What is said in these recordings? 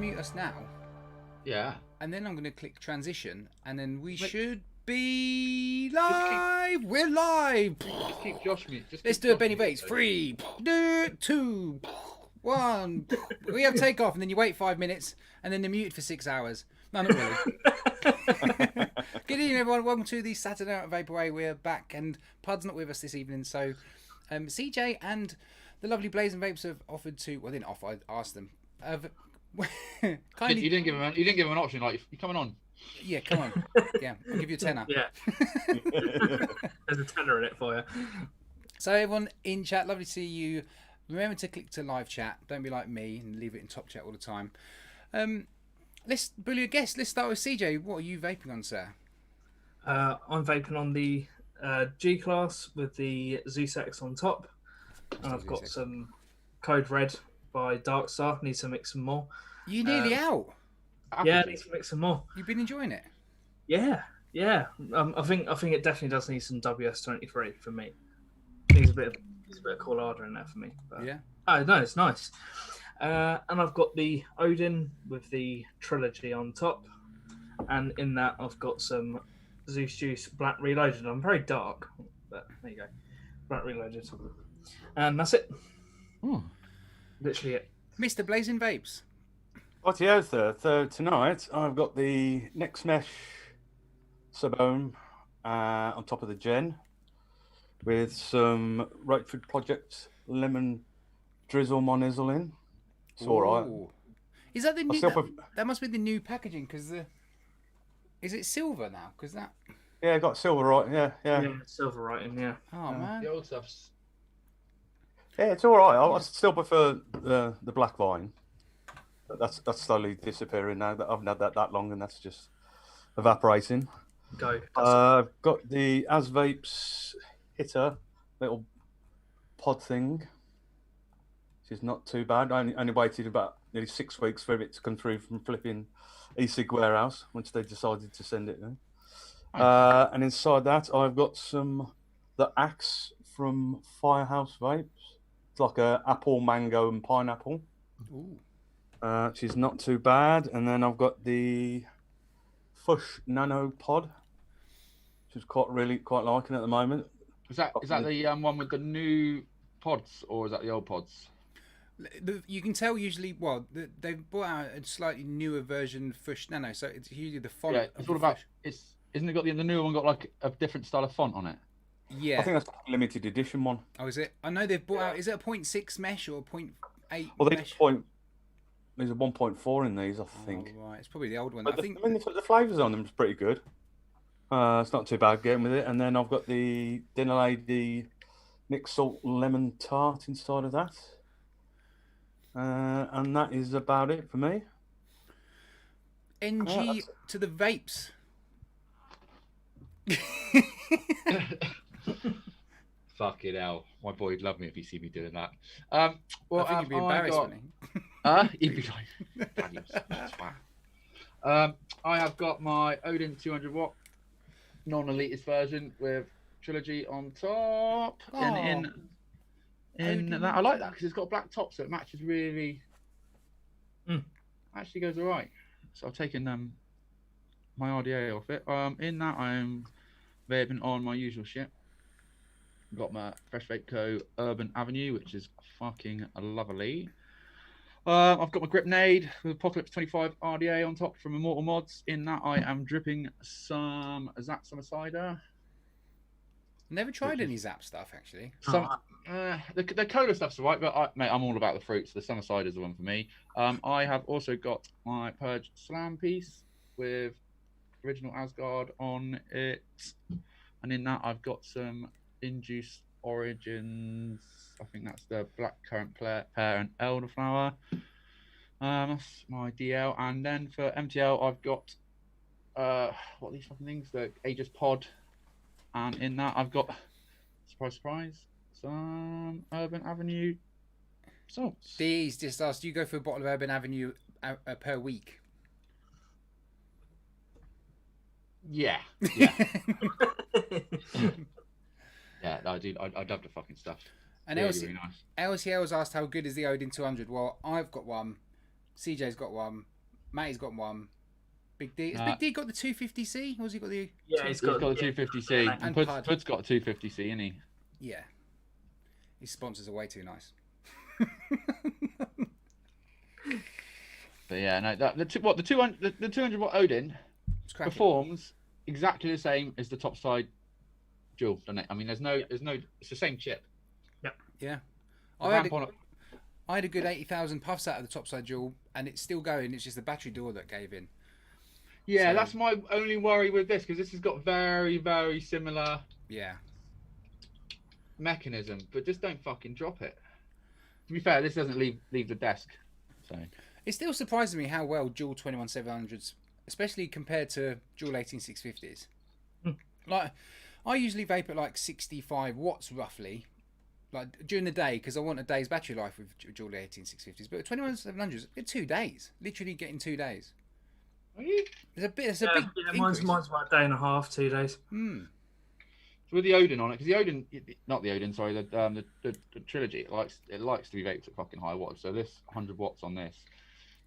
unmute us now? Yeah. And then I'm going to click transition, and then we should be live. We're live. Just keep Josh mute. Let's do a Benny Bates. 3, 2, 1. We have takeoff, and then you wait 5 minutes, and then they're muted for 6 hours. No, not really. Good evening, everyone. Welcome to the Saturday Night Vaporway. We're back, and Pud's not with us this evening, so CJ and the lovely Blazin Vapes have offered to. Well, they didn't offer. I asked them. You didn't give him. You didn't give him an option. Like, you coming on? Yeah, come on. Yeah, I'll give you a tenner. Yeah. There's a tenner in it for you. So everyone in chat, lovely to see you. Remember to click to live chat. Don't be like me and leave it in top chat all the time. Let's bully a guest. Let's start with CJ. What are you vaping on, sir? I'm vaping on the G class with the Zeus X on top, and I've got some Code Red by Darkstar. Need to mix some more. You nearly out. Yeah, need to mix some more. You've been enjoying it. Yeah. I think it definitely does need some WS23 for me. There's a bit of Colada in there for me. But... Yeah. Oh no, it's nice. And I've got the Odin with the Trilogy on top, and in that I've got some Zeus Juice Black Reloaded. I'm very dark, but there you go, Black Reloaded, and that's it. Ooh. Literally it. Mr. Blazin Vapes. Rightio, so tonight I've got the Next Mesh Sub-Ohm on top of the Gen with some Right Food Project Lemon Drizzle Monizzle in. It's all right. Is that the new? That must be the new packaging because is it silver now? Because that. Yeah, got silver right. Yeah, silver writing. Yeah. Oh man. The old stuff's. Yeah, it's all right. I still prefer the black vine. But that's slowly disappearing now. That I haven't had that long, and that's just evaporating. Go. I've got the As Vapes Hitter little pod thing. Which is not too bad. I only waited about nearly 6 weeks for it to come through from flipping e-cig warehouse once they decided to send it in. And inside that, I've got the Axe from Firehouse Vapes. It's like a apple, mango, and pineapple. Ooh. Which is not too bad. And then I've got the Fush Nano Pod, which is quite liking at the moment. Is that the one with the new pods, or is that the old pods? You can tell usually. Well, they've brought out a slightly newer version Fush Nano, so it's usually the font. Yeah, it's all about. Isn't it got the newer one got like a different style of font on it? Yeah, I think that's a limited edition one. Oh, is it? I know they've brought out. Is it a 0.6 mesh or a 0.8? Well, mesh? There's a 1.4 in these, I think. Oh, right, it's probably the old one. But I think the flavours on them is pretty good. It's not too bad getting with it. And then I've got the Dinner Lady mixed salt lemon tart inside of that. And that is about it for me. NG to the vapes. Fucking hell. My boy would love me if he see me doing that. Well, I think he'd be embarrassed, wouldn't he? He'd be like, I have got my Odin 200 watt non-elitist version with Trilogy on top. Oh. And in that, I like that because it's got a black top, so it matches really. Actually goes all right. So I've taken my RDA off it. In that, I'm vaping on my usual shit. Got my Fresh Vape Co. Urban Avenue, which is fucking lovely. I've got my Grip Nade with Apocalypse 25 RDA on top from Immortal Mods. In that, I am dripping some Zap Summer Cider. Never tried any Zap stuff, actually. The cola stuff's alright, but mate, I'm all about the fruits. The Summer Cider's the one for me. I have also got my Purge Slam piece with original Asgard on it. And in that, I've got some Induced Origins. I think that's the Black Currant Pear and Elderflower. That's my DL. And then for MTL, I've got what are these fucking things? The Aegis Pod. And in that, I've got surprise, some Urban Avenue salts. These just asked, do you go for a bottle of Urban Avenue per week? Yeah. Yeah, I do. I love the fucking stuff. And really, really nice. LCL was asked how good is the Odin 200. Well, I've got one. CJ's got one. Matty's got one. Big D. Has Nah. Big D got the 250C? Or has he got the? Yeah, He's got the 250C. yeah, And and Pud. Pud's got a 250C, isn't he? Yeah. His sponsors are way too nice. But yeah, no, the 200 watt Odin It's cracking. performs exactly the same as the top side dual, doesn't it? I mean, there's no, it's the same chip. Yeah. The I had, ramp on it. I had a good 80,000 puffs out of the topside dual, and it's still going. It's just the battery door that gave in. Yeah, So- that's my only worry with this, because this has got very, very similar Yeah. mechanism, but just don't fucking drop it. To be fair, this doesn't leave the desk, so It still surprises me how well dual 21700s, especially compared to dual 18650s. Like, I usually vape at like 65 watts roughly, like during the day, because I want a day's battery life with dual 18650s. But 21700s, in 2 days, literally getting 2 days. are you? There's a bit. It's a Yeah, big. yeah, mine's about a day and a half, 2 days. Hmm. With the Odin on it, because the Odin, not the Odin, sorry, the trilogy, it likes to be vaped at fucking high watts. So this 100 watts on this,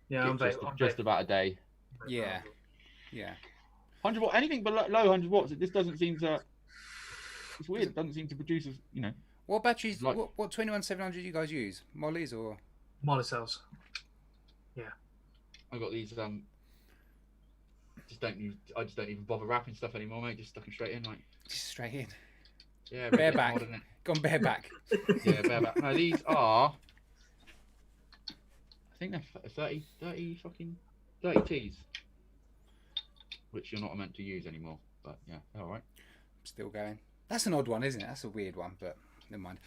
Yeah, I'm just about a day. Yeah. Yeah. 100 watt, anything but low 100 watts. This doesn't seem to. It's weird. It doesn't seem to produce as What batteries? Like- What 21700 you guys use? Mollies or? Molly cells. I got these. I just don't even bother wrapping stuff anymore, mate. Just stuck them straight in, like. Just straight in. Yeah, Bareback. modern, innit? Gone bareback. Yeah, bareback. No, these are. I think they're 30 Ts, which you're not meant to use anymore. But yeah, all right. Still going. That's an odd one, isn't it? That's a weird one, but never mind.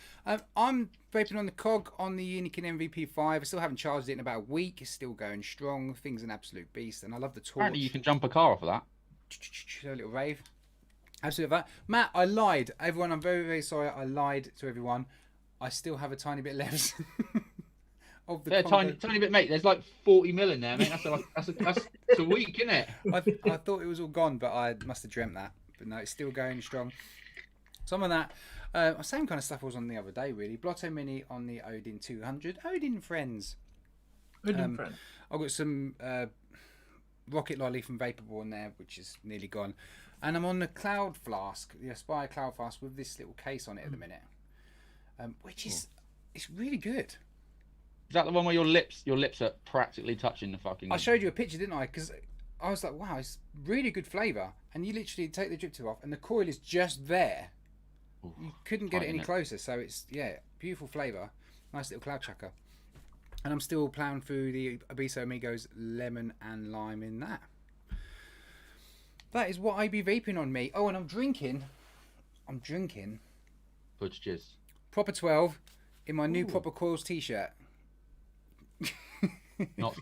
I'm vaping on the cog on the Unikin MVP5. I still haven't charged it in about a week. It's still going strong. Thing's an absolute beast, and I love the torch. Apparently, you can jump a car off of that. A little rave. Absolutely. That. Matt, I lied. Everyone, I'm very, very sorry. I lied to everyone. I still have a tiny bit left. Of the Yeah, Congo. tiny bit, mate. There's like 40 mil in there, mate. That's a week, isn't it? I thought it was all gone, but I must have dreamt that. But no, it's still going strong. Some of that, same kind of stuff was on the other day, really. Blotto Mini on the Odin 200. Odin Friends. Friend. I've got some Rocket Lolly from Vaporable in there, which is nearly gone. And I'm on the Cloud Flask, the Aspire Cloud Flask, with this little case on it at the minute. Which is, it's really good. Is that the one where your lips are practically touching the fucking? I showed you a picture, didn't I? Because I was like, wow, it's really good flavour. And you literally take the drip tip off, and the coil is just there. Oof, You couldn't get tight, it any innit? closer. So it's, yeah, beautiful flavour. Nice little cloud chucker. And I'm still plowing through the Abiso Amigos lemon and lime in that. That is what I be vaping on me. Oh, and I'm drinking Pud's jizz. Proper 12 in my new Ooh. Proper Coils t-shirt.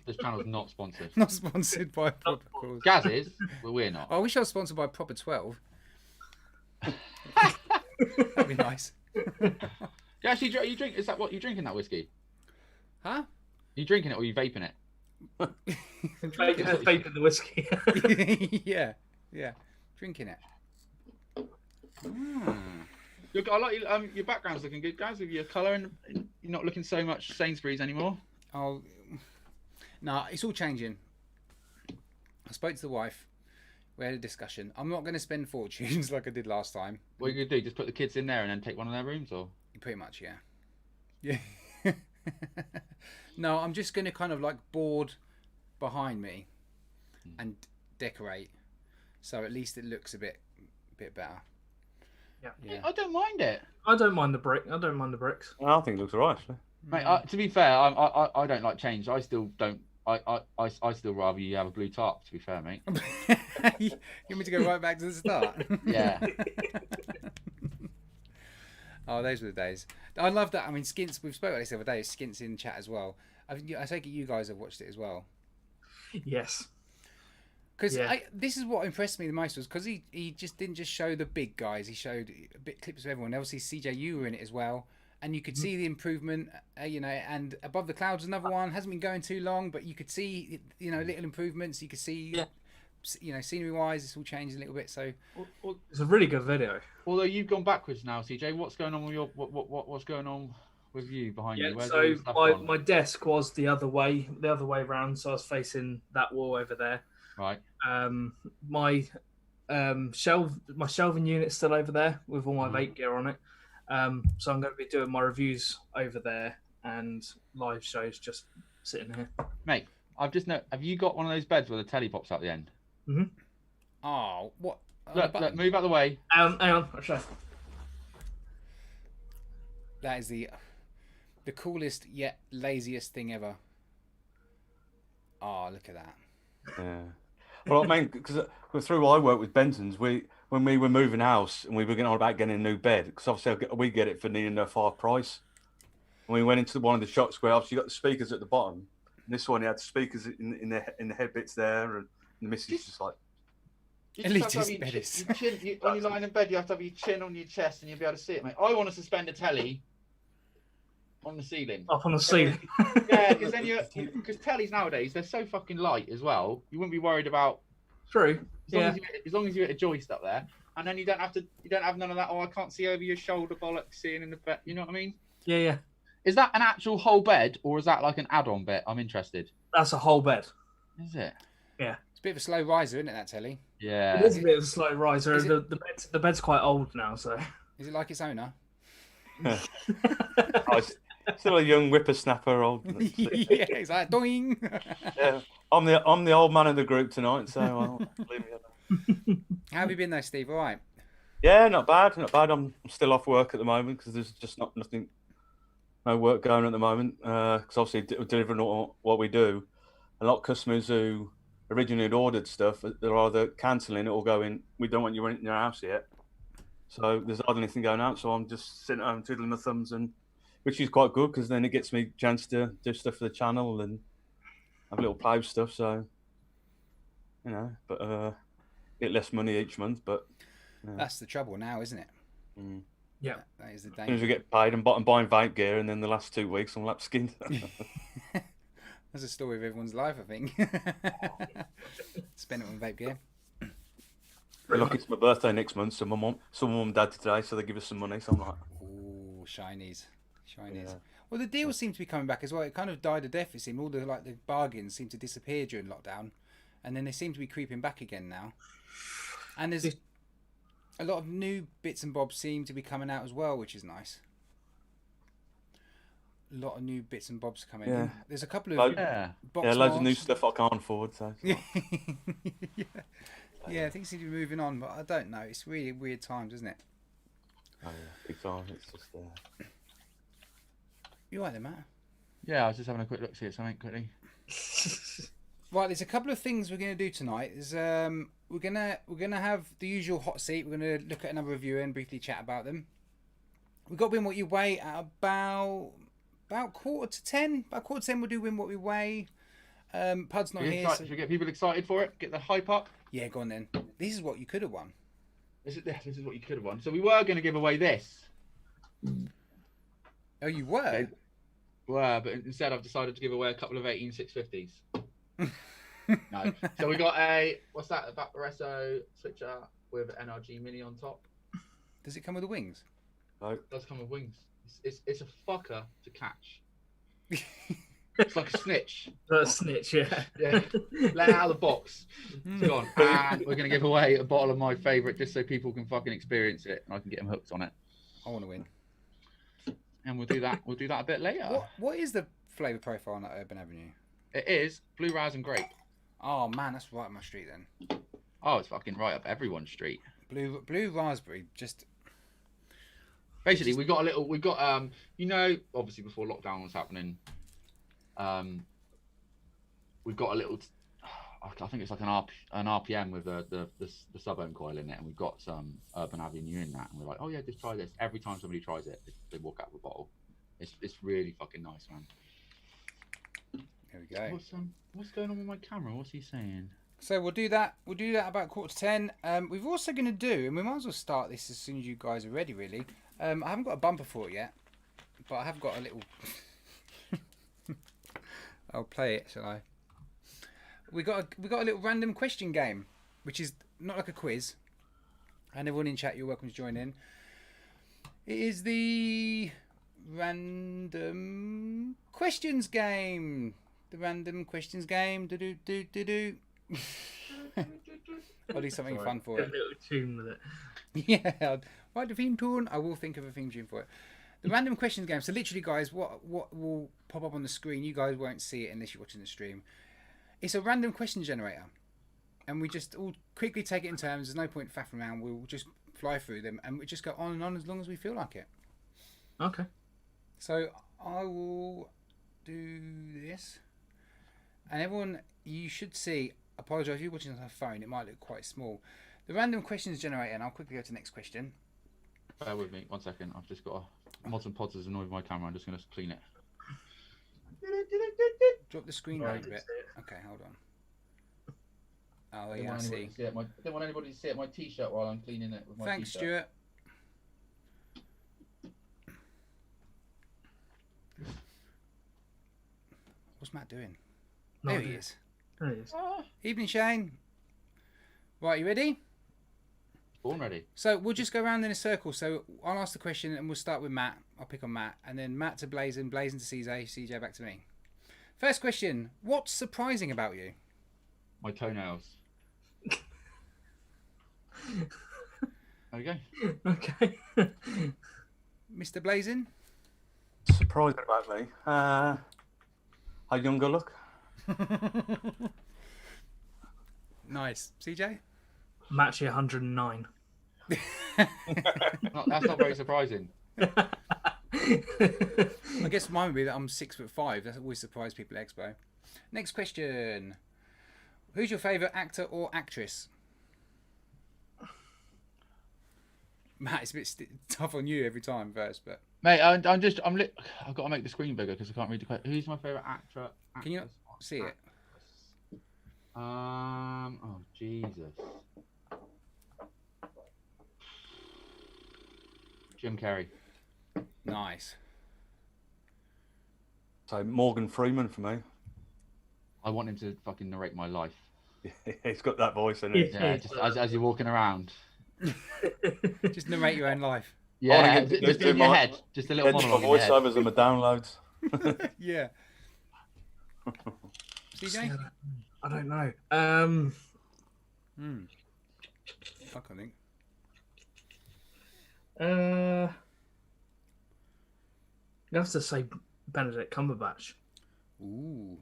This channel's not sponsored. Not sponsored by Proper Coils. Gaz is, but we're not. I wish I was sponsored by Proper 12. That'd be nice. Yeah, actually, you drink? Is that what you drinking that whiskey? Huh? You drinking it or you vaping it? Vaping the whiskey. yeah. Drinking it. Mm. I like your background's looking good, guys. With your colour and you're not looking so much Sainsbury's anymore. Oh, no, it's all changing. I spoke to the wife. We had a discussion. I'm not going to spend fortunes like I did last time. What are you gonna do? Just put the kids in there and then take one of their rooms, or? Pretty much, yeah. Yeah. No, I'm just going to kind of like board behind me and decorate, so at least it looks a bit better. Yeah. I don't mind it, I don't mind the bricks. I think it looks alright. Actually. mate. To be fair, I don't like change. I still don't. I still rather you have a blue tarp. To be fair, mate. You want me to go right back to the start? Yeah. Oh, those were the days. I love that. I mean, Skints, we've spoken about this the other day. Skints in chat as well. I take it you guys have watched it as well. Yes. Because Yeah. this is what impressed me the most, was because he just didn't just show the big guys. He showed a bit clips of everyone. Obviously, CJ, you were in it as well. And you could see the improvement, and Above the Clouds, another one. Hasn't been going too long, but you could see, little improvements. You could see, scenery-wise, it's all changed a little bit. So It's a really good video. Although you've gone backwards now, CJ. What's going on with your what's going on with you behind Yeah, you? Where's all so your stuff on? my desk was the other way around, so I was facing that wall over there. Right. My shelving unit's still over there with all my vape gear on it. So I'm going to be doing my reviews over there and live shows just sitting here. Mate, I've just know. Have you got one of those beds where the telly pops out the end? Mm-hmm. Oh, what? Look, move out the way. Hang on, I'll show. That is the coolest yet laziest thing ever. Oh, look at that. Yeah. Well, I mean, because through I work with Benson's, when we were moving house and we were getting on about getting a new bed, because obviously we get it for nearly enough half price. And we went into one of the shops where obviously you got the speakers at the bottom. And this one, you had speakers in the head bits there, and the missus just like. You just have to have your chin, when you're lying in bed, you have to have your chin on your chest and you'll be able to see it, mate. I want to suspend a telly on the ceiling. Up on the ceiling. Yeah, because then because tellies nowadays, they're so fucking light as well. You wouldn't be worried about. True. As long as you hit a joist up there, and then you don't have none of that. Oh, I can't see over your shoulder bollocks seeing in the bed. You know what I mean? Yeah. Is that an actual whole bed, or is that like an add-on bed? I'm interested. That's a whole bed. Is it? Yeah. It's a bit of a slow riser, isn't it, that telly? Yeah. It is a bit of a slow riser. The bed's quite old now, so. Is it like its owner? Still a young whippersnapper, old. Yeah, it's like doing. Yeah, I'm the old man of the group tonight, so I'll leave me alone. How have you been though, Steve? All right. Yeah, not bad. I'm still off work at the moment because there's just no work going at the moment. Because obviously we're delivering what we do. A lot of customers who originally had ordered stuff, they're either cancelling it or going, we don't want you in your house yet. So there's hardly anything going out. So I'm just sitting at home twiddling my thumbs, and which is quite good because then it gets me a chance to do stuff for the channel and have a little play with stuff. So, but a bit less money each month. But that's the trouble now, isn't it? Mm. Yeah, that is the As soon as danger. we get paid, I'm buying vape gear, and then the last 2 weeks I'm lap skinned. That's the story of everyone's life, I think. Spend it on vape gear. Look, it's my birthday next month, so my mum and dad today, so they give us some money. So I'm like, ooh, shinies. Yeah. Well, the deals seem to be coming back as well. It kind of died a death. It seemed all the bargains seem to disappear during lockdown, and then they seem to be creeping back again now. And there's a lot of new bits and bobs seem to be coming out as well, which is nice. A lot of new bits and bobs coming in. There's a couple of loads of new stuff I can't afford. So yeah, things seem to be moving on, but I don't know. It's really weird times, isn't it? Oh yeah, big time. It's just. You right there, Matt? Yeah, I was just having a quick look, see at something quickly. Right, there's a couple of things we're going to do tonight. There's we're gonna have the usual hot seat. We're going to look at another reviewer and briefly chat about them. We've got Win What You Weigh at about 9:45. About 9:45 we'll do Win What We Weigh. Pud's not here. Should we get people excited for it? Get the hype up? Yeah, go on then. This is what you could have won. This is what you could have won. So we were going to give away this. Oh, you were? Okay. Were, but instead I've decided to give away a couple of 18650s. No. So we got a, what's that? A Vaporesso switcher with an NRG Mini on top. Does it come with the wings? No. It does come with wings. It's a fucker to catch. It's like a snitch. A snitch, yeah. Let it out of the box. It's gone. And we're going to give away a bottle of my favourite just so people can fucking experience it and I can get them hooked on it. I want to win. And we'll do that. We'll do that a bit later. What is the flavour profile on that Urban Avenue? It is blue raz and grape. Oh man, that's right up my street then. Oh, it's fucking right up everyone's street. Blue raspberry, just. Basically, we got obviously before lockdown was happening, we've got a little. I think it's like an RPM with the sub-ohm coil in it, and we've got some Urban Avenue in that, and we're like, oh yeah, just try this. Every time somebody tries it, they walk out with a bottle. It's really fucking nice, man. There we go. What's going on with my camera? What's he saying? So we'll do that. We'll do that about 9:45. We've also going to do, and we might as well start this as soon as you guys are ready. Really, I haven't got a bumper for it yet, but I have got a little. I'll play it, shall I? We got a little random question game, which is not like a quiz. And everyone in chat, you're welcome to join in. It is the random questions game. The random questions game. Do do do do do. I'll do something fun for A it. little tune with it. Yeah, I'll write the theme tune. I will think of a theme tune for it. The random questions game. So literally, guys, what will pop up on the screen? You guys won't see it unless you're watching the stream. It's a random question generator, and we just all quickly take it in turns. There's no point faffing around. We'll just fly through them, and we just go on and on as long as we feel like it. Okay. So I will do this, and everyone, you should see. Apologise if you're watching on a phone. It might look quite small. The random questions generator, and I'll quickly go to the next question. Bear with me 1 second. I've just got mods and pods is annoying with my camera. I'm just going to clean it. Drop the screen Right, down a bit. Okay, hold on. Oh I yeah, I don't see. want anybody to see my t-shirt while I'm cleaning it with my Thanks, t-shirt. Stuart. What's Matt doing? No There he idea. is. There he is. Evening, Shane. Right, you ready? Born ready. So we'll just go around in a circle. So I'll ask the question and we'll start with Matt. I'll pick on Matt. And then Matt to Blazin, Blazin to CJ, CJ back to me. First question. What's surprising about you? My toenails. There we go. Okay. Mr. Blazin? Surprising about me. How young I look. Nice. CJ? I'm actually 109. That's not very surprising. I guess mine would be that I'm 6'5". That always surprised people at Expo. Next question. Who's your favourite actor or actress? Matt, it's a bit tough on you every time first, but Mate, I've got to make the screen bigger because I can't read the question. Who's my favourite actor? can you not see it? Oh Jesus. Jim Carrey. Nice. So Morgan Freeman for me. I want him to fucking narrate my life. He's got that voice, hasn't he? Yeah, just as you're walking around. Just narrate your own life. Yeah, get just to in your my- head. Just a little Heads for monologue in your head. voiceovers and my downloads. Yeah. CJ? I don't know. Fuck, I think. You have to say Benedict Cumberbatch. Ooh.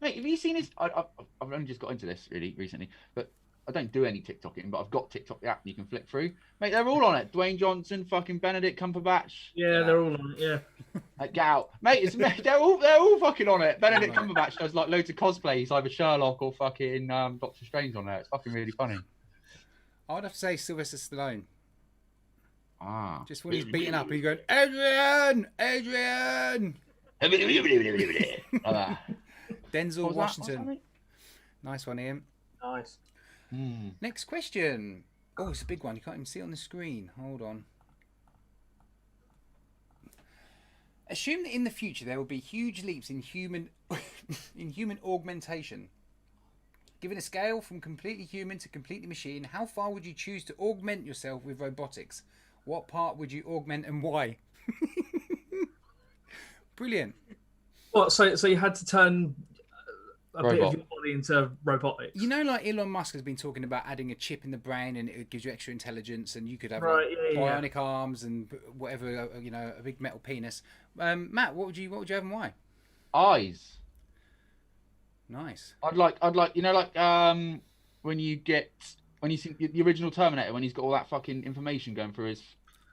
Mate, have you seen his? I've only just got into this really recently, but I don't do any TikToking. But I've got TikTok the app you can flick through. Mate, they're all on it. Dwayne Johnson, fucking Benedict Cumberbatch. Yeah, they're all on it. Yeah. Get out, mate. They're all fucking on it. Benedict Cumberbatch does like loads of cosplays, either Sherlock or fucking Doctor Strange on there. It's fucking really funny. I would have to say Sylvester Stallone. Ah. Just when he's beating up, he's going, Adrian! Adrian! Like that. Denzel What was that? Washington. What's Nice one, Ian. Nice. that, mate? Next question. Oh, it's a big one. You can't even see it on the screen. Hold on. Assume that in the future there will be huge leaps in human augmentation. Given a scale from completely human to completely machine, how far would you choose to augment yourself with robotics? What part would you augment and why? Brilliant. What? So you had to turn a bit of Robot. your body into robotics. You know, like Elon Musk has been talking about adding a chip in the brain and it gives you extra intelligence, and you could have Right, like, yeah. bionic arms and whatever, you know, a big metal penis. Matt, what would you have and why? Eyes. Nice. I'd like, you know, like when you see the original Terminator when he's got all that fucking information going through his.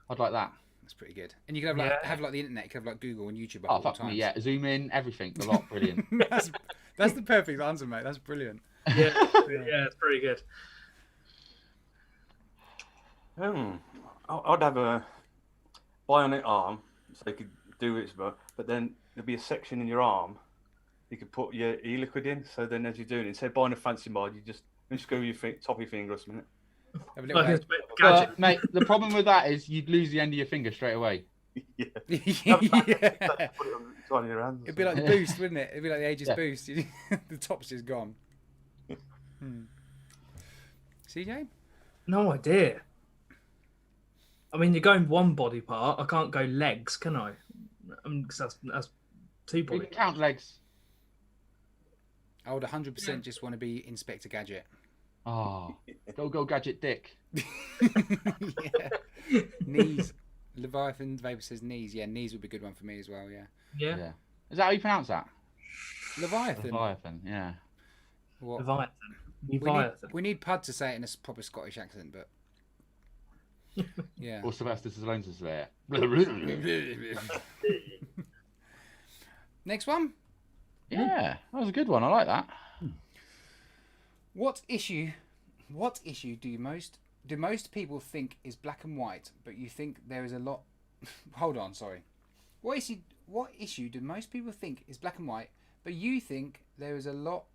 I'd like that. That's pretty good. And you could have like Yeah. have like the internet. You could have like Google and YouTube. Oh Up all fuck times. me, yeah. Zoom in, everything, a lot, brilliant. that's the perfect answer, mate. That's brilliant. Yeah, yeah, it's pretty good. I'd have a bionic arm, so you could do it, but then there'd be a section in your arm you could put your e-liquid in. So then, as you're doing it, instead of buying a fancy mod, you just screw your top of your finger or something. Have a little Like bit. a gadget. But mate, the problem with that is you'd lose the end of your finger straight away. Yeah. Yeah. Put it on your hands. It'd be like the boost, wouldn't it? It'd be like the Aegis Yeah. boost. The top's just gone. CJ? No idea. I mean, you're going one body part. I can't go legs, can I? I mean, 'cause that's two You body can count legs. I would 100% just want to be Inspector Gadget. Oh, go gadget dick. Yeah. Knees. Leviathan Vaper says knees. Yeah, knees would be a good one for me as well. Yeah. Yeah. Yeah. Is that how you pronounce that? Leviathan. Leviathan. Yeah. What? Leviathan. We Leviathan. need Pud to say it in a proper Scottish accent, but yeah. Or Sylvester Stallone's there. Next one. Yeah, that was a good one. I like that. What issue do most people think is black and white, but you think there is a lot? Hold on, sorry. What issue do most people think is black and white, but you think there is a lot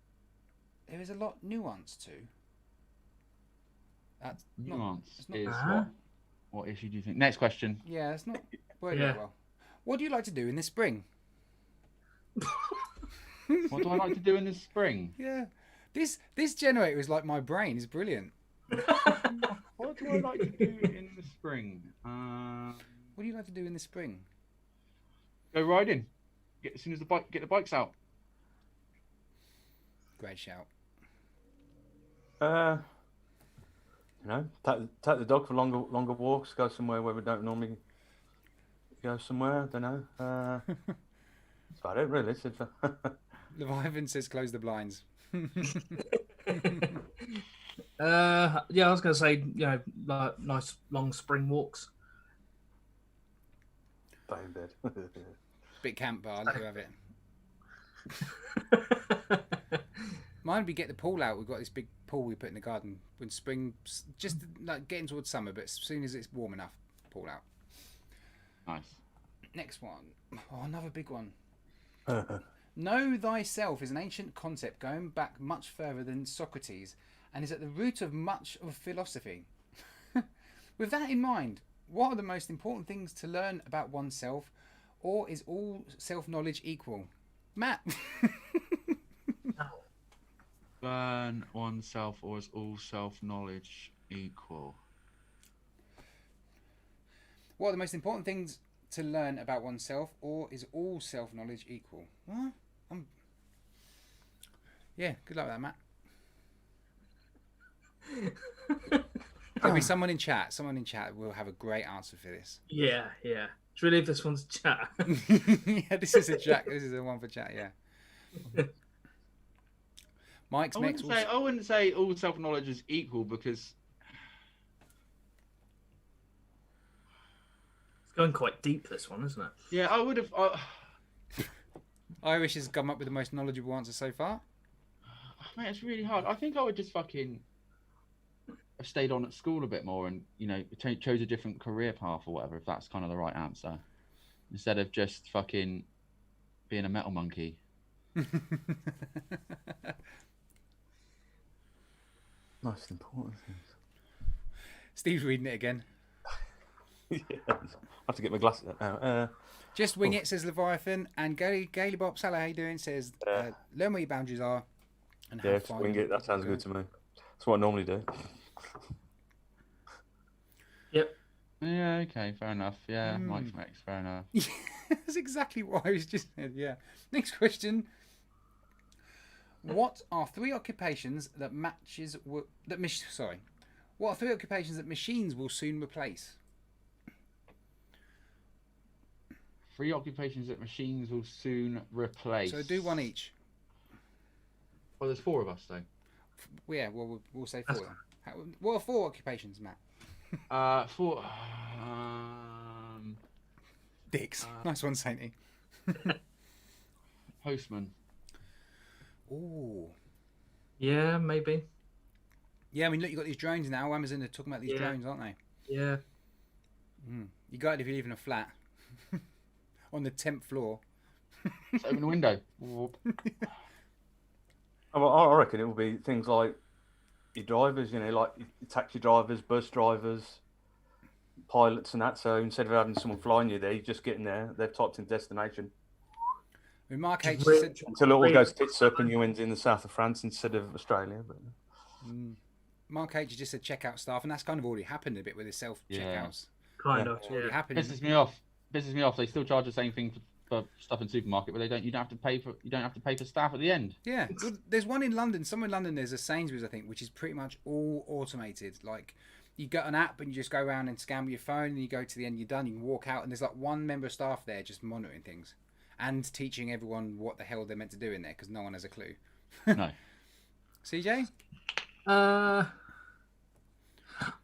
nuance to? That's Nuance not- is Uh-huh. what issue do you think? Next question. Yeah, it's not worded Yeah. well. What do you like to do in the spring? What do I like to do in the spring? Yeah, this generator is like my brain. It's brilliant. What do I like to do in the spring? What do you like to do in the spring? Go riding. Get the bikes out. Great shout. You know, take the dog for longer walks. Go somewhere where we don't normally go somewhere. I don't know. That's about it, really. Leviathan says close the blinds. Yeah, I was going to say, like nice long spring walks. Stay in bed. Bit camp bar, let you have it. Mine would be get the pool out. We've got this big pool we put in the garden. When spring, just like getting towards summer, but as soon as it's warm enough, pool out. Nice. Next one. Oh, another big one. Know thyself is an ancient concept going back much further than Socrates and is at the root of much of philosophy. With that in mind, what are the most important things to learn about oneself, or is all self-knowledge equal? Matt. Learn oneself, or is all self-knowledge equal? What are the most important things to learn about oneself, or is all self-knowledge equal? What? Yeah, good luck with that, Matt. There'll be someone in chat. Someone in chat will have a great answer for this. Yeah. Should we leave this one to chat? Yeah, this is a chat. This is the one for chat. Yeah. Mike's next. I wouldn't say all self-knowledge is equal, because It's going quite deep, this one, isn't it? yeah, I would have. Irish has come up with the most knowledgeable answer so far. Mate, it's really hard. I think I would just fucking have stayed on at school a bit more and, chose a different career path or whatever, if that's kind of the right answer, instead of just fucking being a metal monkey. Most important things. Steve's reading it again. Yeah, I have to get my glasses out. Just wing it, says Leviathan. And Gaily Bops, hello, how you doing? Says, learn where your boundaries are and Yeah, have just fun. wing it. That sounds good to me. That's what I normally do. Yep. Yeah, okay, fair enough. Yeah, Mike's next, fair enough. That's exactly what I was just saying. Yeah. Next question. What are three occupations that What are three occupations that machines will soon replace? 3 occupations that machines will soon replace. So do one each. Well, there's 4 of us, though. Yeah, well, we'll say 4 then. What are 4 occupations, Matt? 4. Dicks. Nice one, Sainty. Postman. Ooh. Yeah, maybe. Yeah, I mean, look, you've got these drones now. Amazon are talking about these drones, aren't they? Yeah. You got it if you live in a flat. On the 10th floor. Just open the window. Whoop. Well, I reckon it will be things like your drivers, like your taxi drivers, bus drivers, pilots and that. So instead of having someone flying you there, you just get in there, they've typed in destination. I mean, Mark H. Really- said... Until it all goes tits up and you end in the south of France instead of Australia. But Mark H. just said checkout staff, and that's kind of already happened a bit with the self-checkouts. Kind Yeah. of. It's already Yeah. happening. Pisses me off. Pisses me off. They still charge the same thing for stuff in supermarket, but they don't. You don't have to pay for. You don't have to pay for staff at the end. Yeah, well, there's one in London. Somewhere in London, there's a Sainsbury's, I think, which is pretty much all automated. Like, you get an app and you just go around and scan with your phone, and you go to the end, you're done. You can walk out, and there's like one member of staff there just monitoring things and teaching everyone what the hell they're meant to do in there because no one has a clue. No. CJ?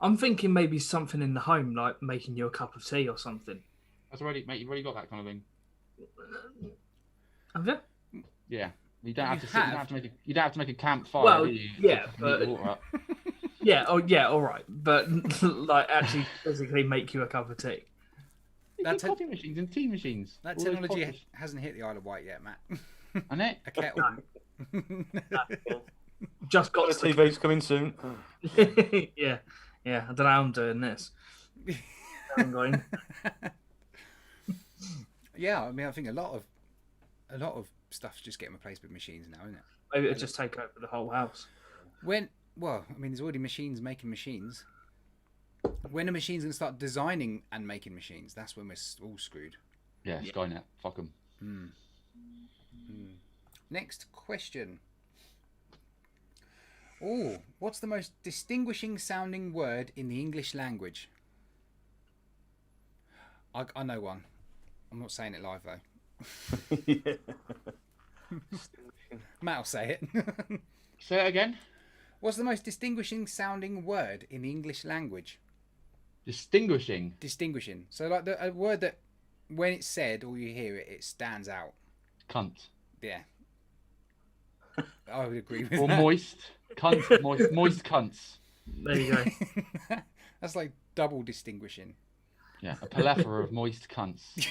I'm thinking maybe something in the home, like making you a cup of tea or something. That's already, mate. You've already got that kind of thing. Have you? Yeah. You don't have You to. Sit, you have. don't have to make a. You don't have to make a campfire. Well, do you? yeah, To heat but- the water up. Yeah. Oh, yeah. All right, but like actually physically make you a cup of tea. You That's get coffee machines and tea machines. That All those technology potters. hasn't hit the Isle of Wight yet, Matt. And it. A kettle. Just Got got the TV's coming soon. yeah, yeah. I don't know how I'm doing this. I'm going. Yeah, I mean, I think a lot of stuff's just getting replaced with machines now, isn't it? Maybe it'll just take over the whole house. Well, I mean, there's already machines making machines. When are machines going to start designing and making machines? That's when we're all screwed. Yeah. Skynet. Fuck them. Next question. Oh, what's the most distinguishing sounding word in the English language? I know one. I'm not saying it live though. Yeah. Matt will say it. Say it again. What's the most distinguishing sounding word in the English language? Distinguishing. Distinguishing. So like a word that when it's said or you hear it, it stands out. Cunt. Yeah. I would agree with Or that. moist. Cunt. Moist cunts. There you go. That's like double distinguishing. Yeah. A plethora of moist cunts.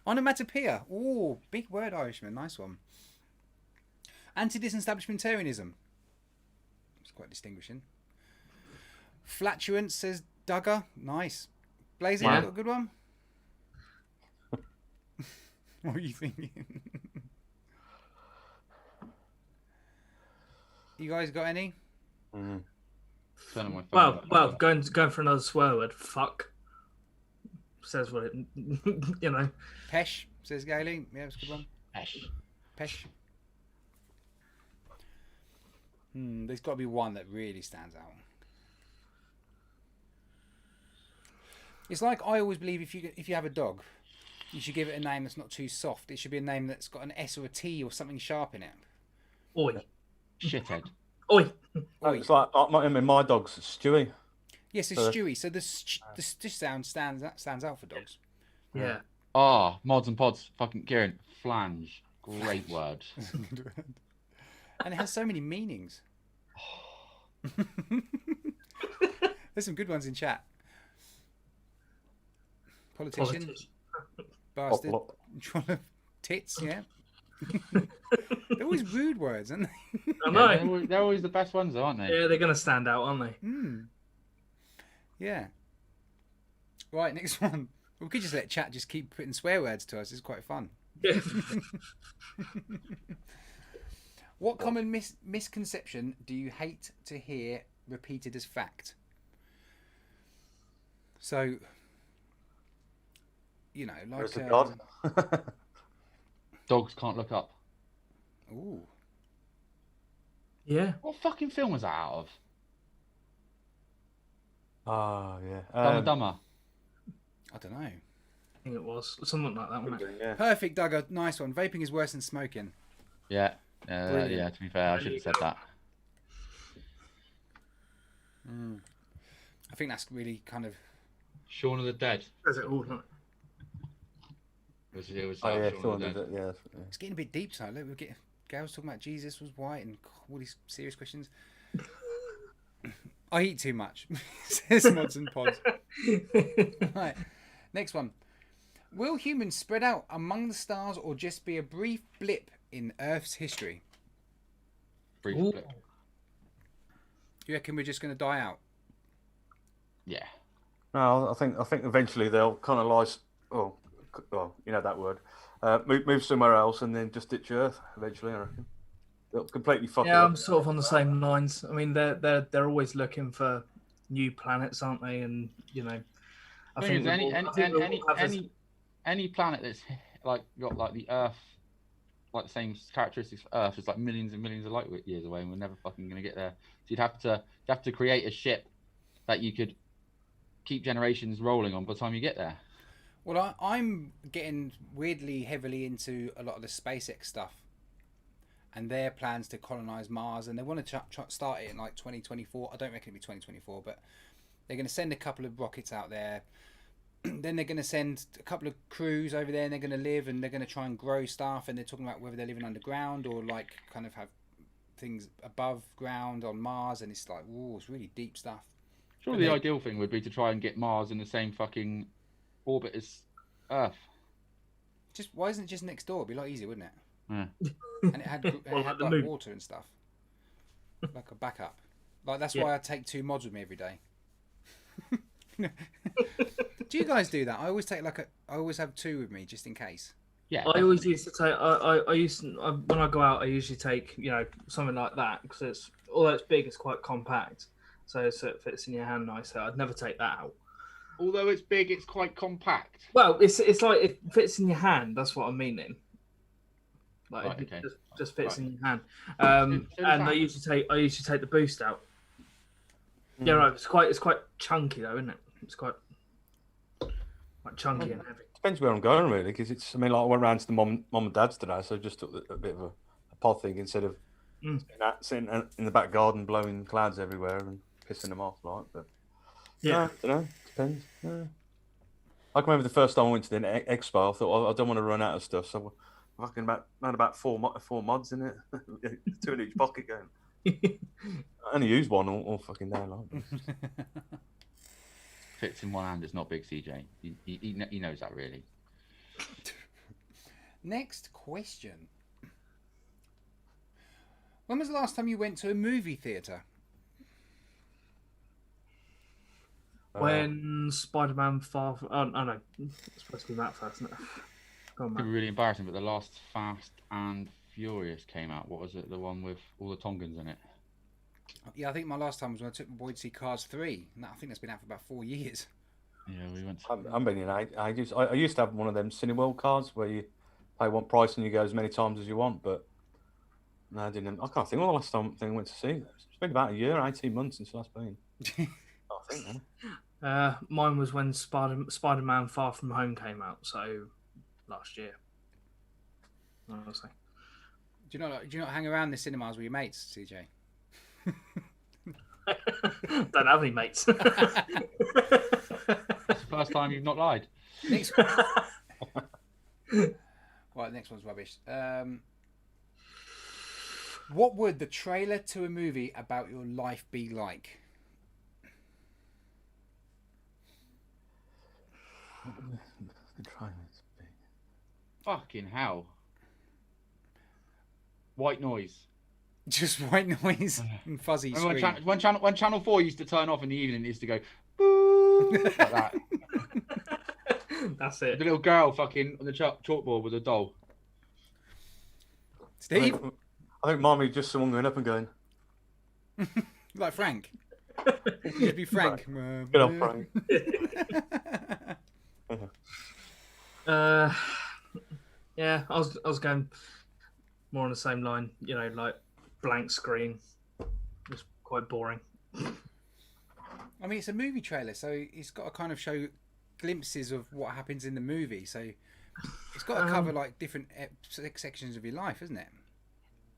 Onomatopoeia. Oh, big word, Irishman. Nice one. Anti-disestablishmentarianism. It's quite distinguishing. Flatulence, says Duggar. Nice. Blazin, Yeah. you got a good one? What are you thinking? You guys got any? Mm. Turn on my phone. Well, going for another swear word. Fuck. Says what it. You know. Pesh, says Gailey. Yeah, it's a good one. Ash. Pesh. There's got to be one that really stands out. It's like I always believe if you have a dog, you should give it a name that's not too soft. It should be a name that's got an S or a T or something sharp in it. Oi. Shithead. Oi. Oi. It's like my dog's Stewie. Yes, it's Stewie. So this sound stands out for dogs. Yeah. Ah, mods and pods. Fucking Kieran. Flange. Great word. And it has so many meanings. There's some good ones in chat. Politician, bastard, Plop, tits, yeah. They're always rude words, aren't they? I know. Yeah, they're always the best ones, though, aren't they? Yeah, they're gonna stand out, aren't they? Yeah. Right, next one. We could just let chat just keep putting swear words to us. It's quite fun. Yeah. What common misconception do you hate to hear repeated as fact? So, you know, like... There's a god. Dogs can't look up. Ooh. Yeah. What fucking film was that out of? Ah, yeah. Dumb and Dumber. I don't know. I think it was something like that, wasn't it? yeah. Perfect, Doug. Nice one. Vaping is worse than smoking. Yeah. Brilliant. Yeah, to be fair, I should have said that. I think that's really kind of... Shaun of the Dead. Says it all, doesn't it? It was Oh, yeah, Shaun Shaun of the did Dead. it, yeah. It's getting a bit deep tonight. Look, we're getting... Gail's talking about Jesus was white and all these serious questions. I eat too much, says Mods and Pods. Right, next one. Will humans spread out among the stars or just be a brief blip in Earth's history? Brief Ooh. blip. You reckon we're just going to die out? Yeah. No, I think eventually they'll kind of lie. Well, you know that word. Move somewhere else and then just ditch Earth. Eventually, I reckon. They'll completely fuck it Yeah, up. I'm sort of on the same lines. I mean, they're always looking for new planets, aren't they? And you know, I Thing think is, any planet that's like got like the Earth, like the same characteristics for Earth, is like millions and millions of light years away, and we're never fucking gonna get there. So you'd have to create a ship that you could keep generations rolling on by the time you get there. Well, I'm getting weirdly heavily into a lot of the SpaceX stuff and their plans to colonize Mars, and they want to start it in like 2024. I don't reckon it'll be 2024, but they're going to send a couple of rockets out there. Then they're going to send a couple of crews over there, and they're going to live, and they're going to try and grow stuff, and they're talking about whether they're living underground or like kind of have things above ground on Mars, and it's like, whoa, it's really deep stuff. Surely the ideal thing would be to try and get Mars in the same fucking orbit as Earth. Just why isn't it just next door? It'd be a lot easier, wouldn't it? Yeah. And it had, like water and stuff, like a backup. Like that's why I take 2 mods with me every day. Do you guys do that? I always take I always have 2 with me just in case. Yeah. I always used to take. When I go out, I usually take something like that because although it's big, it's quite compact, so it fits in your hand nicely. I'd never take that out. Although it's big, it's quite compact. Well, it's like it fits in your hand. That's what I'm meaning. Like Right, it okay. just fits Right. in your hand. And I usually take the boost out. Yeah, right. It's quite chunky though, isn't it? It's quite chunky and heavy. Depends where I'm going really, because it's. I mean, like I went round to the mom and dad's today, so I just took a bit of a pod thing instead of sitting in the back garden blowing clouds everywhere and pissing them off, like. But I don't know. Depends. Yeah. I can remember the first time I went to the expo. I thought I don't want to run out of stuff, so I fucking about four mods in it, 2 in each pocket going. I only use one all fucking day long. Fits in one hand. It's not big, CJ. He knows that really. Next question. When was the last time you went to a movie theatre? When Spider-Man Far From... Oh, no. It's supposed to be that first, isn't it? Go on, It could be man. really embarrassing, but the last Fast and Furious came out. What was it? The one with all the Tongans in it. Yeah, I think my last time was when I took my boy to see Cars 3. And I think that's been out for about 4 years. Yeah, we went. I'm been in ages. I used to have one of them Cineworld cards where you pay one price and you go as many times as you want, but no, I didn't. I can't think of the last time I went to see it. It's been about a year, 18 months since last been. I think, man. Mine was when Spider-Man Far From Home came out, so last year. Honestly. Do you not hang around the cinemas with your mates, CJ? Don't have any mates. That's the first time you've not lied. Next Right, next one's rubbish. What would the trailer to a movie about your life be like? Fucking hell. White noise. Just white noise and fuzzy Remember screen. when Channel 4 used to turn off in the evening, it used to go boo like that. That's The it. little girl fucking on the chalkboard with a doll. Steve? I think Mommy just someone going up and going, Like Frank. You'd be Frank. get off, Frank. Yeah, I was going more on the same line, like blank screen. Just quite boring. I mean, it's a movie trailer, so it's got to kind of show glimpses of what happens in the movie. So it's got to cover like different sections of your life, isn't it?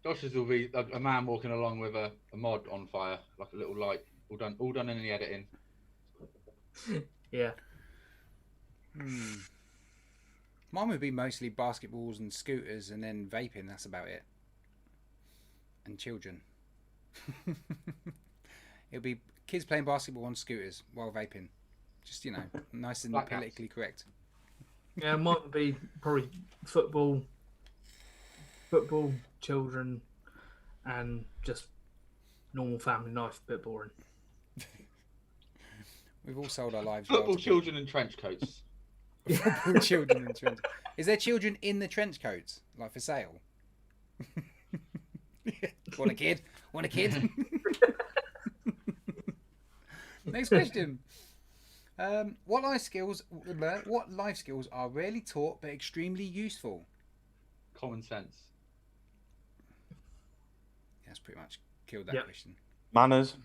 Josh's will be a man walking along with a mod on fire, like a little light, all done in the editing. Yeah. Mine would be mostly basketballs and scooters and then vaping, that's about it. And children. It'll be kids playing basketball on scooters while vaping. Just, nice and Flatcaps. politically correct. Yeah, mine would be probably football, children, and just normal family life. A bit boring. We've all sold our lives. well Football to children in trench coats. Football children in trench. Is there children in the trench coats, like for sale? Want a kid? Want a kid? Next question. What life skills are rarely taught but extremely useful? Common sense. That's pretty much killed that Yep. question. Manners.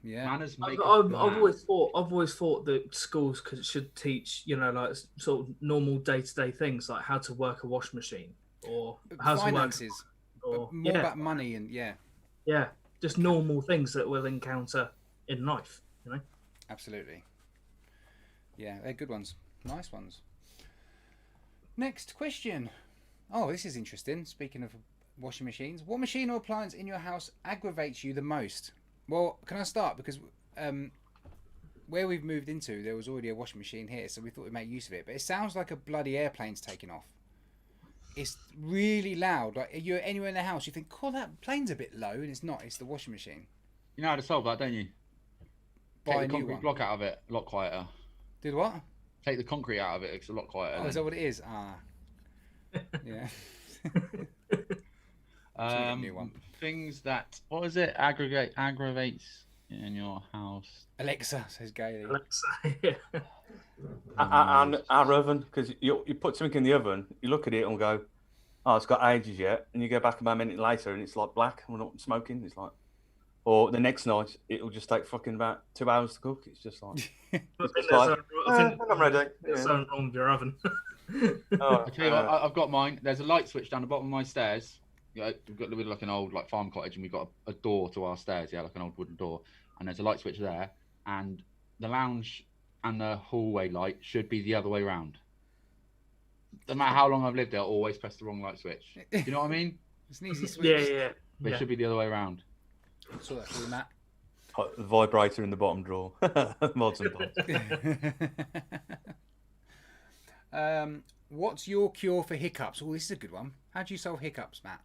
Yeah. Manners make I've us always thought that schools should teach, like sort of normal day-to-day things, like how to work a wash machine or how Finances. to work, or More about money and yeah, just normal things that we'll encounter in life. Absolutely. Yeah, they're good ones. Nice ones. Next question. Oh, this is interesting. Speaking of washing machines, what machine or appliance in your house aggravates you the most? Well, can I start? Because where we've moved into, there was already a washing machine here, so we thought we'd make use of it. But it sounds like a bloody airplane's taking off. It's really loud. Like, you're anywhere in the house, you think, "Oh, that plane's a bit low," and it's not. It's the washing machine. You know how to solve that, don't you? Buy Take a the new concrete one. block out of it, a lot quieter. Did what? Take the concrete out of it, it's a lot quieter. Oh, is that what it is? Ah. Yeah. New one. Things that, what is it? Aggravates in your house. Alexa, says Gailey. Alexa, yeah. And our oven, because you put something in the oven, you look at it and go, "Oh, it's got ages yet," and you go back about a minute later and it's like black and we're not smoking. It's like, or the next night it'll just take fucking about 2 hours to cook. It's just like, I think it's there's like, I'm ready. there's Yeah. something wrong with your oven. Oh, I tell you what, I've got mine. There's a light switch down the bottom of my stairs. We've got like an old farm cottage, and we've got a door to our stairs. Yeah, like an old wooden door, and there's a light switch there. And the lounge and the hallway light should be the other way around. No matter how long I've lived there, I always press the wrong light switch. Do you know what I mean? It's an easy switch. Yeah. But it should be the other way around. Saw that for you, Matt. the vibrator in the bottom drawer. Mods and pods. What's your cure for hiccups? Oh, this is a good one. How do you solve hiccups, Matt?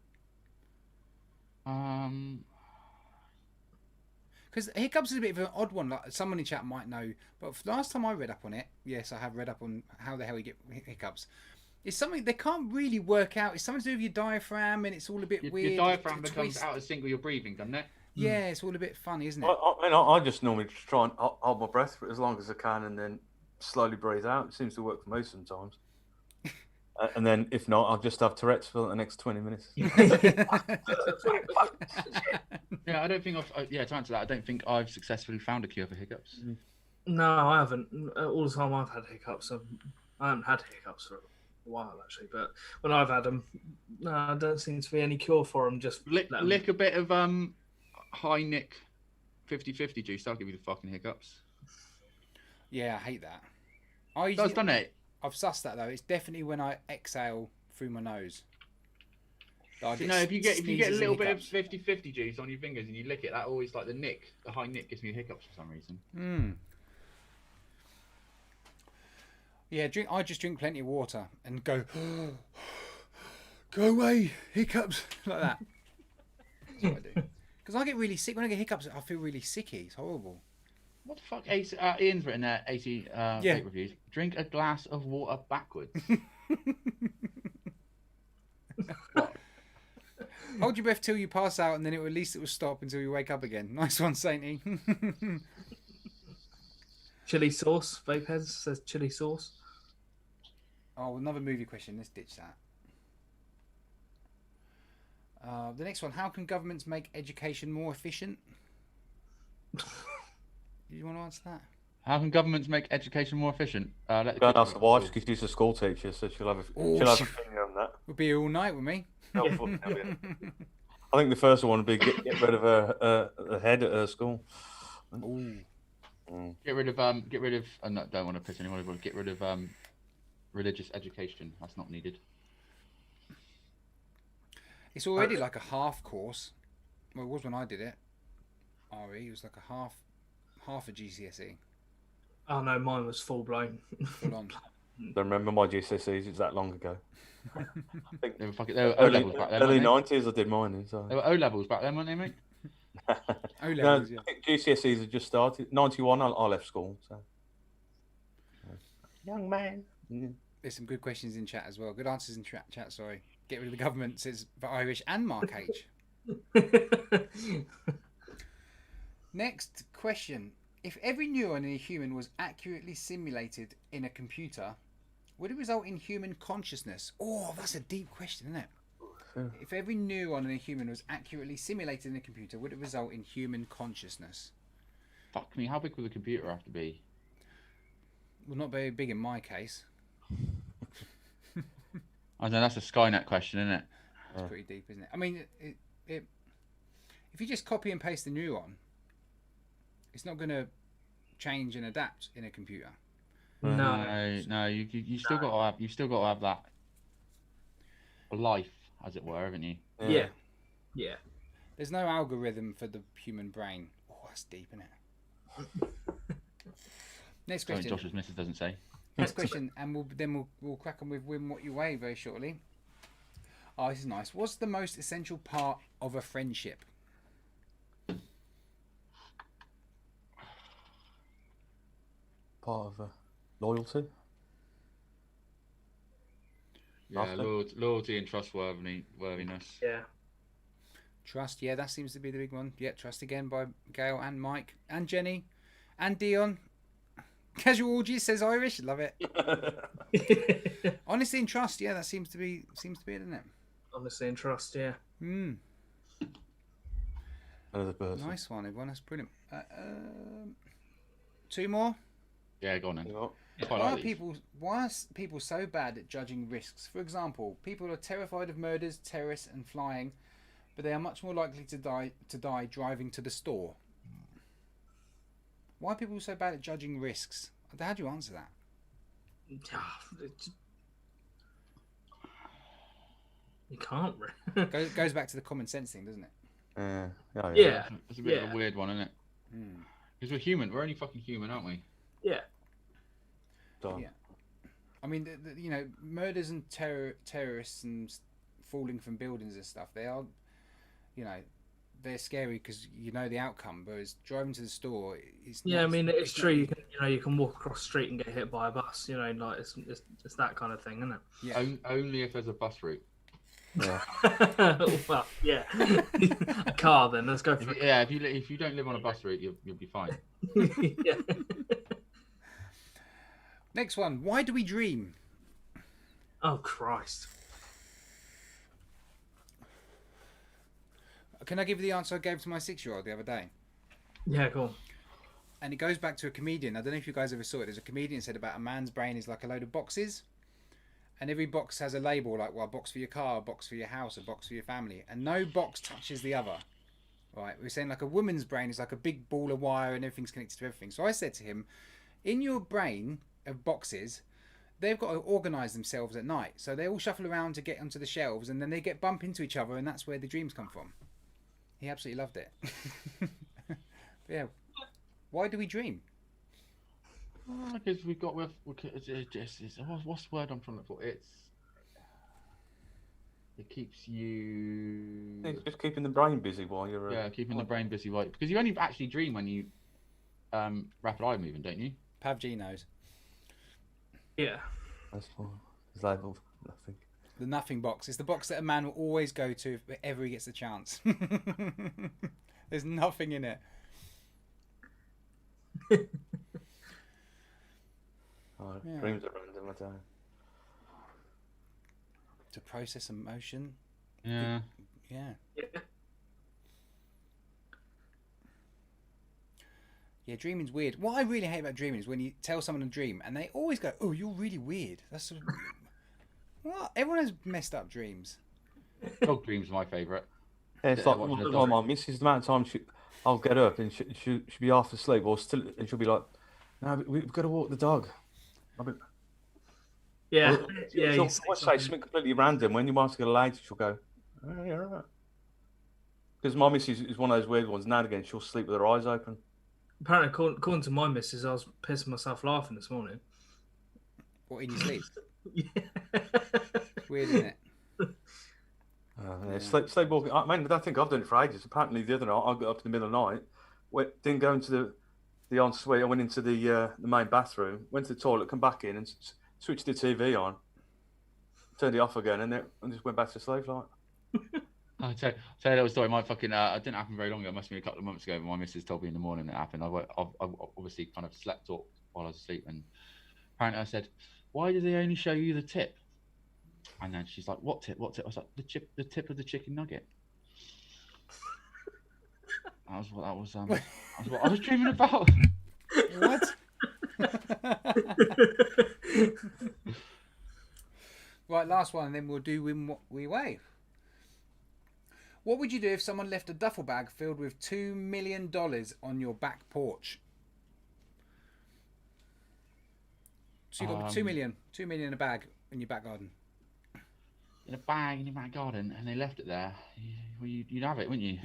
Because hiccups is a bit of an odd one. Like someone in chat might know, but last time I read up on it, yes, I have read up on how the hell you get hiccups. It's something they can't really work out. It's something to do with your diaphragm, and it's all a bit weird. Your diaphragm It becomes twists. out of sync with your breathing, doesn't it? Yeah, it's all a bit funny, isn't it? I just normally just try and hold my breath for as long as I can and then slowly breathe out. It seems to work for me sometimes. And then if not, I'll just have Tourette's for the next 20 minutes. Yeah, I don't think to answer that, I don't think I've successfully found a cure for hiccups. No, I haven't. All the time I've had hiccups, I haven't had hiccups for a while actually. But when I've had them, no, I don't seem to be any cure for them. Just Lick a bit of high nick 50/50 juice. That'll give you the fucking hiccups. Yeah, I hate that. It does, doesn't it? I've sussed that though. It's definitely when I exhale through my nose. If you get a little bit of 50/50 juice on your fingers and you lick it, that always like the high nick gives me hiccups for some reason. Yeah, I just drink plenty of water and go away, hiccups, like that. That's what I do. Because I get really sick when I get hiccups. I feel really sicky. It's horrible. What the fuck? Ian's written there, 80 vape reviews. Drink a glass of water backwards. What? Hold your breath till you pass out, and then at least it will stop until you wake up again. Nice one, Sainty. chili sauce. Vape Heads says chili sauce. Oh, another movie question. Let's ditch that. The next one. How can governments make education more efficient? You want to answer that? How can governments make education more efficient? Go and ask the wife because she's a school teacher, so she'll have a opinion on that. We'll be here all night with me. I think the first one would be get rid of a head at her school. Ooh. Get rid of no, don't want to piss anyone off. Get rid of religious education. That's not needed. It's already like a half course. Well, it was when I did it. RE, it was like a half a GCSE. Oh no, mine was full blown. Full on. Don't remember my GCSEs. It's that long ago. I think they were O levels back then. Early 90s, I did mine. So. They were O levels back then, weren't they, mate? O levels, I think GCSEs had just started. 91, I left school. So. Young man. There's some good questions in chat as well. Good answers in chat. Sorry. Get rid of the government, says for Irish and Mark H. Next question. If every neuron in a human was accurately simulated in a computer, would it result in human consciousness? Oh, that's a deep question, isn't it? If every neuron in a human was accurately simulated in a computer, would it result in human consciousness? Fuck me, how big would the computer have to be? Well, not very big in my case. I know that's a Skynet question, isn't it? It's pretty deep, isn't it? I mean, if you just copy and paste the neuron, it's not going to change and adapt in a computer. No. You still got to have that life, as it were, haven't you? Yeah. There's no algorithm for the human brain. Oh, that's deep, isn't it? Next Sorry, question. Josh's missus doesn't say. Next question, and we'll crack on with Win What You Weigh very shortly. Oh, this is nice. What's the most essential part of a friendship? Part of loyalty. Yeah, loyalty and trustworthiness. Yeah. Trust, yeah, that seems to be the big one. Yeah, trust again by Gail and Mike and Jenny and Dion. Casual orgies says Irish, love it. Honesty and trust, yeah, that seems to be it, isn't it? Honesty and trust, yeah. Another person. Nice one, everyone. That's brilliant. Two more. Yeah, go on then. You know, Why are people so bad at judging risks? For example, people are terrified of murders, terrorists, and flying, but they are much more likely to die driving to the store. Why are people so bad at judging risks? How do you answer that? You can't. Goes back to the common sense thing, doesn't it? Yeah. It's a bit of a weird one, isn't it? Because we're human. We're only fucking human, aren't we? Yeah. Yeah. I mean, murders and terrorists and falling from buildings and stuff, they are, they're scary because you know the outcome. Whereas driving to the store is. Yeah, I mean, it's true. You can walk across the street and get hit by a bus. Like it's that kind of thing, isn't it? Yeah. Only if there's a bus route. Yeah. Well, yeah. A car, then let's go for it. Yeah, if you don't live on a bus route, you'll be fine. Yeah. Next one. Why do we dream? Oh Christ. Can I give you the answer I gave to my 6-year-old the other day? Yeah, cool. And it goes back to a comedian. I don't know if you guys ever saw it. There's a comedian said about a man's brain is like a load of boxes. And every box has a label, like, well, a box for your car, a box for your house, a box for your family. And no box touches the other. Right? We're saying like a woman's brain is like a big ball of wire and everything's connected to everything. So I said to him, in your brain of boxes, they've got to organise themselves at night. So they all shuffle around to get onto the shelves and then they get bump into each other and that's where the dreams come from. He absolutely loved it. But yeah. Why do we dream? Because we've got what's the word I'm trying to look for? It keeps you. It's just keeping the brain busy while you're. Keeping the brain busy, right? Because you only actually dream when you rapid eye moving, don't you? PavG knows. Yeah. That's fine. It's labelled nothing. The nothing box. It's the box that a man will always go to if ever he gets the chance. There's nothing in it. Dreams are random, I don't know. To process emotion. Yeah. Yeah. Yeah, dreaming's weird. What I really hate about dreaming is when you tell someone a dream and they always go, "Oh, you're really weird." That's sort of what? Everyone has messed up dreams. Dog dreams are my favourite. Yeah, it's like my missus, the amount of time I'll get up and she'll be half asleep or still, and she'll be like, "No, we've got to walk the dog." She'll say something completely random. When you ask her later, she'll go, "Oh, yeah, right." Because my missus is one of those weird ones. Now and again, she'll sleep with her eyes open. Apparently, according to my missus, I was pissing myself laughing this morning. What, in your sleep? Yeah. Weird, isn't it? Sleepwalking. I mean, I don't think I've done it for ages. Apparently, the other night, I got up in the middle of the night, didn't go into the ensuite. I went into the main bathroom, went to the toilet, come back in, and switched the TV on, turned it off again, and just went back to sleep. Like, tell you a little story. My fucking it didn't happen very long ago. It must have been a couple of months ago. But my missus told me in the morning it happened. I obviously kind of slept up while I was asleep, and apparently I said, "Why do they only show you the tip?" And then she's like, "What tip? What tip?" I was like, the tip of the chicken nugget." That was what I was dreaming about. What? Right, last one, and then we'll do Win What We Weigh. What would you do if someone left a duffel bag filled with $2 million on your back porch? So you've got 2 million in a bag in your back garden. In a bag in your back garden, and they left it there. Well, you'd have it, wouldn't you?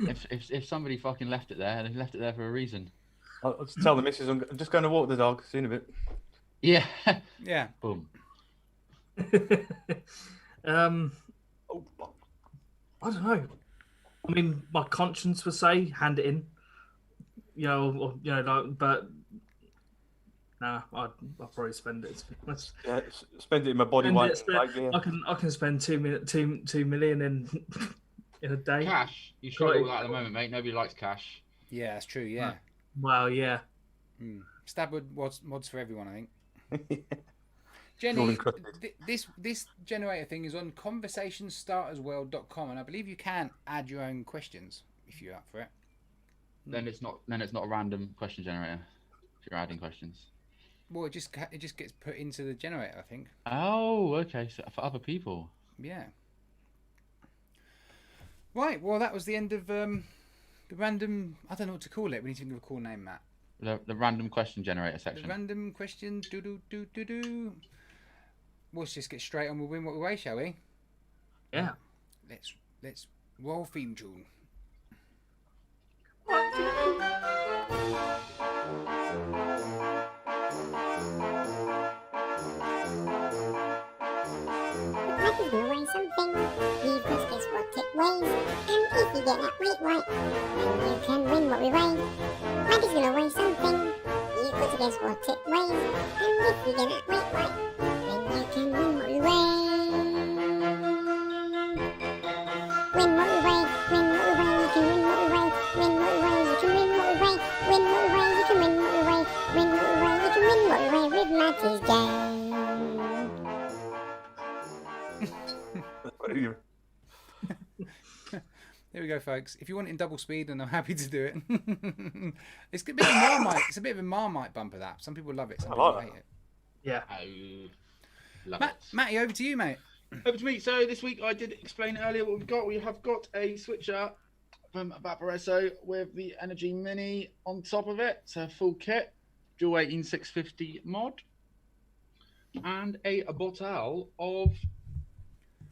If somebody fucking left it there, they left it there for a reason. I'll just tell the missus I'm just going to walk the dog. See you in a bit. Yeah. Yeah. Boom. Oh, I don't know. I mean, my conscience would say hand it in. But nah, I'd probably spend it. yeah, spend it in my body weight. I can spend 2 million in a day. Cash. You struggle with that at the moment, mate. Nobody likes cash. Yeah, that's true. Yeah. Well, yeah. Stabwood mods for everyone, I think. Jenny, this generator thing is on conversationstartersworld.com, and I believe you can add your own questions if you're up for it. Then it's not a random question generator. If you're adding questions. Well, it just gets put into the generator, I think. Oh, okay. So for other people. Yeah. Right. Well, that was the end of the random. I don't know what to call it. We need to think of a cool name, Matt. The random question generator section. The random question. Do. Let's just get straight on with Win What We Weigh, shall we? Yeah. Let's roll theme tune. Life is gonna weigh something. You must guess what it weighs. And if you get that weight right, then you can win what we weigh. Life is gonna weigh something. You've got to guess what it weighs. And if you get that weight right, then you can win what we weigh. Win what we weigh. Win what we weigh. You can win what we weigh. Win what we weigh. You can win what we weigh. Win what we weigh. You can win what we weigh. Win what we weigh. You can win what we weigh with Matty's game. There we go, folks. If you want it in double speed, then I'm happy to do it. It's a bit of a Marmite. It's a bit of a Marmite bumper. That some people love it, some people hate it. Yeah. Love it. Matty, over to you, mate. Over to me. So this week I did explain earlier what we've got. We have got a switcher from Vaporesso with the Energy Mini on top of it. It's a full kit, dual 18650 mod, and a bottle of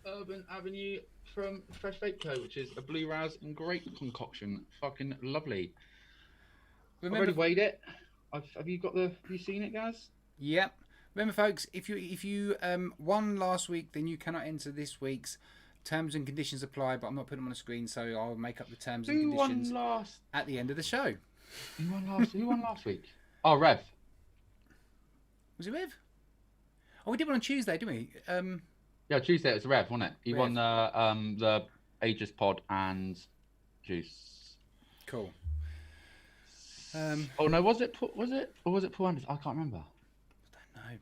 Urban Avenue from Fresh Vape Co, which is a blue raz and grape concoction. Fucking lovely. I've already weighed it. Have you seen it, guys? Yep. Remember, folks, if you won last week, then you cannot enter this week's. Terms and conditions apply, but I'm not putting them on the screen, so I'll make up the terms and conditions at the end of the show. Who won last week? Oh, Rev. Was it Rev? Oh, we did one on Tuesday, didn't we? Yeah, Tuesday it was Rev, wasn't it? He Rev. won the Aegis Pod and Juice. Cool. Oh no, was it Paul Anderson? I can't remember. I don't know.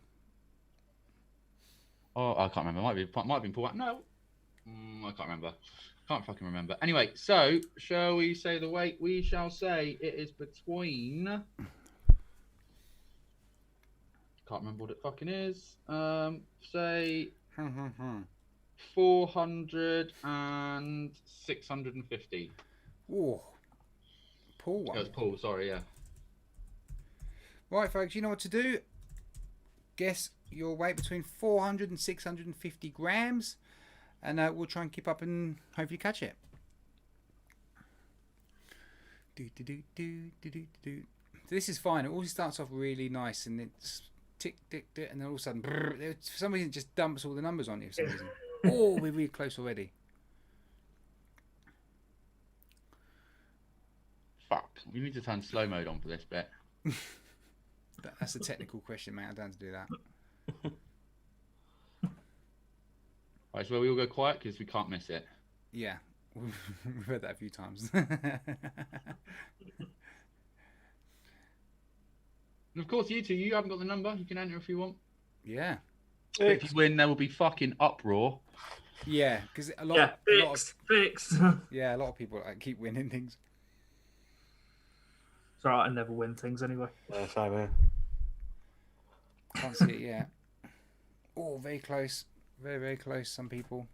Oh, I can't remember. Might have been Paul. No, I can't remember. Can't fucking remember. Anyway, so shall we say the weight? We shall say it is between. Can't remember what it fucking is. Say 400 and 650. Oh, Paul one. It was Paul. Sorry, yeah. Right, folks, you know what to do. Guess your weight between 400 and 650 grams, and we'll try and keep up and hopefully catch it. So this is fine. It always starts off really nice, and it's tick, tick, tick, and then all of a sudden, brrr, for some reason, it just dumps all the numbers on you. For some reason. Oh, we're really close already. Fuck. We need to turn slow mode on for this bit. That's a technial question, mate. I don't have to do that. Right, so we all go quiet because we can't miss it. Yeah, we've heard that a few times. And of course, you two, you haven't got the number. You can enter if you want. Yeah, But if you win, there will be fucking uproar. yeah, because a lot, Yeah, a lot of, fixed. yeah, a lot of people keep winning things. It's alright, I never win things anyway. Yeah, same here. Can't see it yet. Oh, very close, very very close. Some people.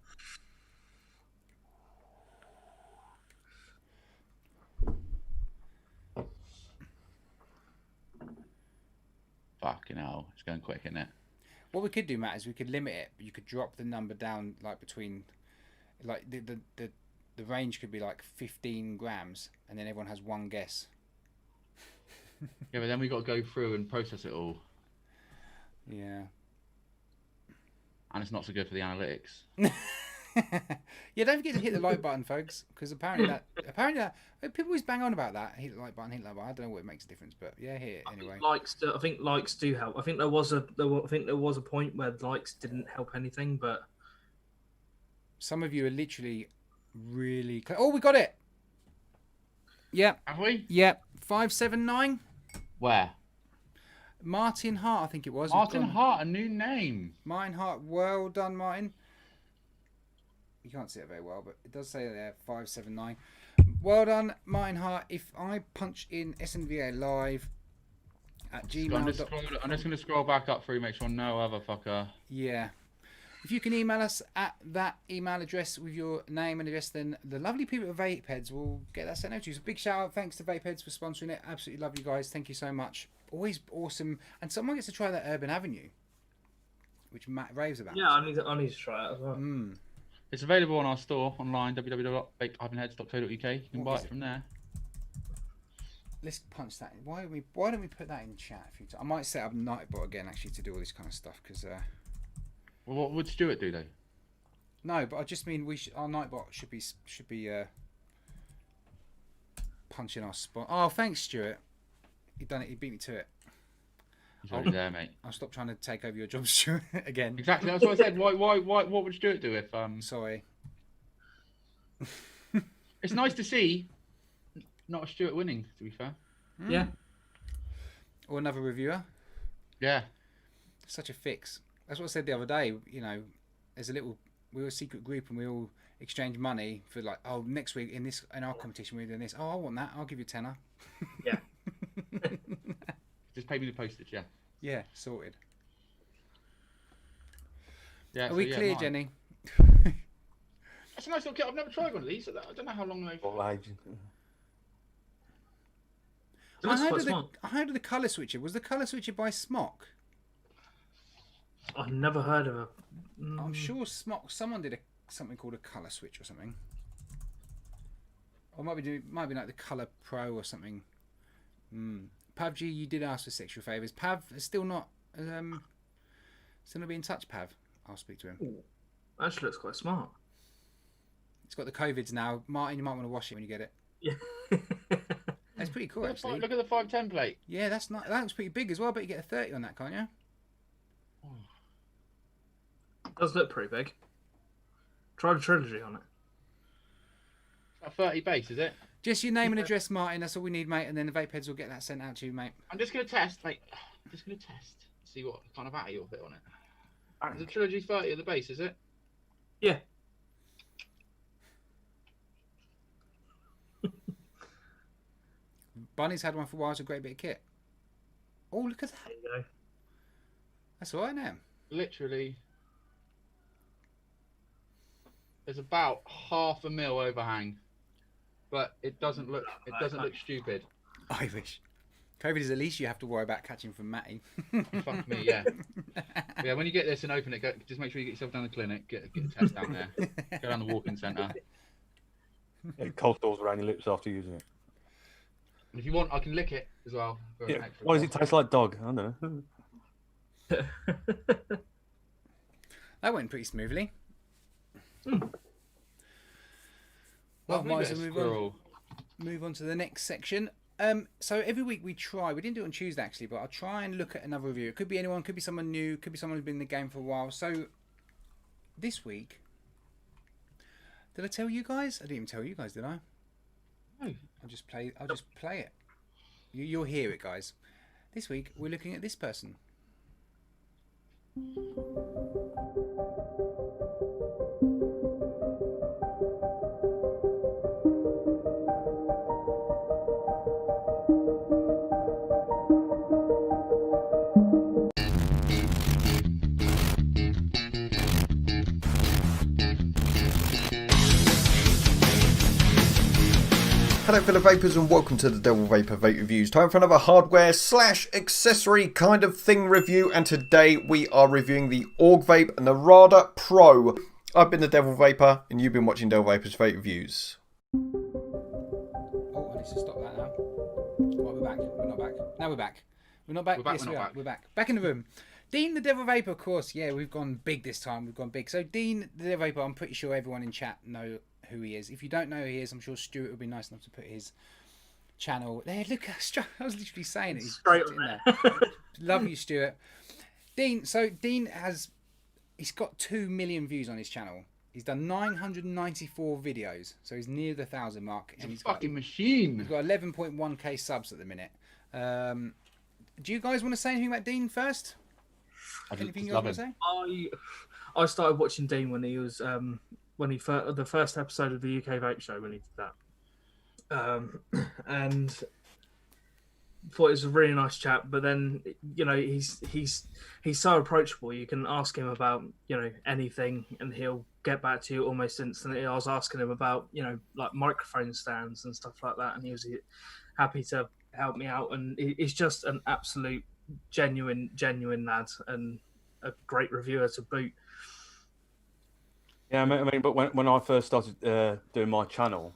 Fucking hell, it's going quick, isn't it? What we could do, Matt, is we could limit it, but you could drop the number down like between, like the range could be like 15 grams, and then everyone has one guess. Yeah, but then we got to go through and process it all, Yeah. and it's not so good for the analytics. Yeah, don't forget to hit the like button, folks, because apparently that people always bang on about that. Hit the like button, hit the like button. I don't know what makes a difference, but yeah, hit it anyway. I think likes do help. I think there was a point where likes didn't help anything, but Some of you are literally really close. Oh, we got it. Yep, Have we? yep. 579. Where? Martin Hart, I think it was. Martin Hart, a new name. Martin Hart, well done, Martin. You can't see it very well, but it does say there 579. Well done, Martin Hart. If I punch in SNVA live at I'm gmail.com. just going to scroll back up through, make sure no other fucker. Yeah. If you can email us at that email address with your name and address, then the lovely people at Vape Heads will get that sent out to you. So big shout out, thanks to Vape Heads for sponsoring it. Absolutely love you guys. Thank you so much. Always awesome. And someone gets to try that Urban Avenue, which Matt raves about. yeah, I need to try it as well. It's available on our store online, www.vape-heads.co.uk. You can What buy is it from there. Let's punch that in. Why don't we put that in chat a few times? I might set up Nightbot again actually to do all this kind of stuff because Well, what would Stuart do though? no, but I just mean our Nightbot should be punching our spot. Oh, thanks, Stuart. He done it. He beat me to it. He's already there, mate. I'll stop trying to take over your job, Stuart, again. Exactly. That's what I said. What would Stuart do if? Sorry. It's nice to see not a Stuart winning. To be fair. Yeah. Or another reviewer. Yeah. Such a fix. That's what I said the other day. You know, we're a secret group and we all exchange money for like, oh, next week in our competition we're doing this. Oh, I want that. I'll give you a tenner. Yeah. Just pay me the postage. Yeah. Yeah, sorted. Yeah. Are we clear, mine. Jenny? That's a nice little kit. I've never tried one of these. I don't know how long they've. All age. That's quite I smart. heard of the colour switcher. Was the colour switcher by Smock? I've never heard of it. I'm sure Smock. Someone did something called a colour switch or something. Or might be like the Colour Pro or something. PavG, you did ask for sexual favours. Pav is still not be in touch. Pav, I'll speak to him. Ooh, actually looks quite smart. It's got the COVIDs now. Martin, you might want to wash it when you get it. Yeah. That's pretty cool, actually. Look at the 510 plate. Yeah, that's not. That looks pretty big as well. But you get a 30 on that, can't you? Does look pretty big. Try the trilogy on it. About 30 base, is it? Just your name and address, Martin. That's all we need, mate. And then the Vape Heads will get that sent out to you, mate. I'm just gonna test, mate. See what kind of battery you'll fit on it. The trilogy 30 at the base, is it? Yeah. Bunny's had one for a while. It's a great bit of kit. Oh, look at that. There you go. That's all right now. Literally. There's about 0.5 mil overhang, but it doesn't look stupid. Irish. COVID is the least you have to worry about catching from Matty. Fuck me, yeah. Yeah, when you get this and open it, just make sure you get yourself down the clinic, get a test down there, go down the walk-in centre. Yeah, cold stores around your lips after using it. And if you want, I can lick it as well. For an Yeah. extra Why does it cost. taste like dog? I don't know. That went pretty smoothly. Lovely might bit as of well squirrel. move on to the next section. So every week we didn't do it on Tuesday actually, but I'll try and look at another review. It could be anyone, could be someone new, could be someone who's been in the game for a while. So this week Did I tell you guys? I didn't even tell you guys, did I? No. I'll just play it. You'll hear it, guys. This week we're looking at this person. Hello fellow vapors and welcome to the Devil Vapor Vape Reviews. Time for another hardware / accessory kind of thing review, and today we are reviewing the Org Vape Narada Pro. I've been the Devil Vapor and you've been watching Devil Vapor's Vape Reviews. Oh, I need to stop that now. Right, we're back. We're not back. Now we're back. We're not back. We're back, Yes, we're we not are. back. We're back. Back in the room. Dean the Devil Vapor, of course. Yeah, we've gone big this time. We've gone big. So Dean the Devil Vapor, I'm pretty sure everyone in chat know who he is. If you don't know who he is, I'm sure Stuart would be nice enough to put his channel there. Look, I was literally saying it. He's Straight in on there. Love you, Stuart. Dean. So Dean he's got 2 million views on his channel. He's done 994 videos, so he's near the 1,000 mark. He's a he's fucking machine. He's got 11.1k subs at the minute. Do you guys want to say anything about Dean first? I Anything just you love guys him. want to say? I started watching Dean when he was the first episode of the UK Vape Show when he did that, and thought it was a really nice chat. But then he's so approachable. You can ask him about anything, and he'll get back to you almost instantly. I was asking him about like microphone stands and stuff like that, and he was happy to help me out. And he's just an absolute genuine lad and a great reviewer to boot. Yeah, I mean, but when I first started doing my channel,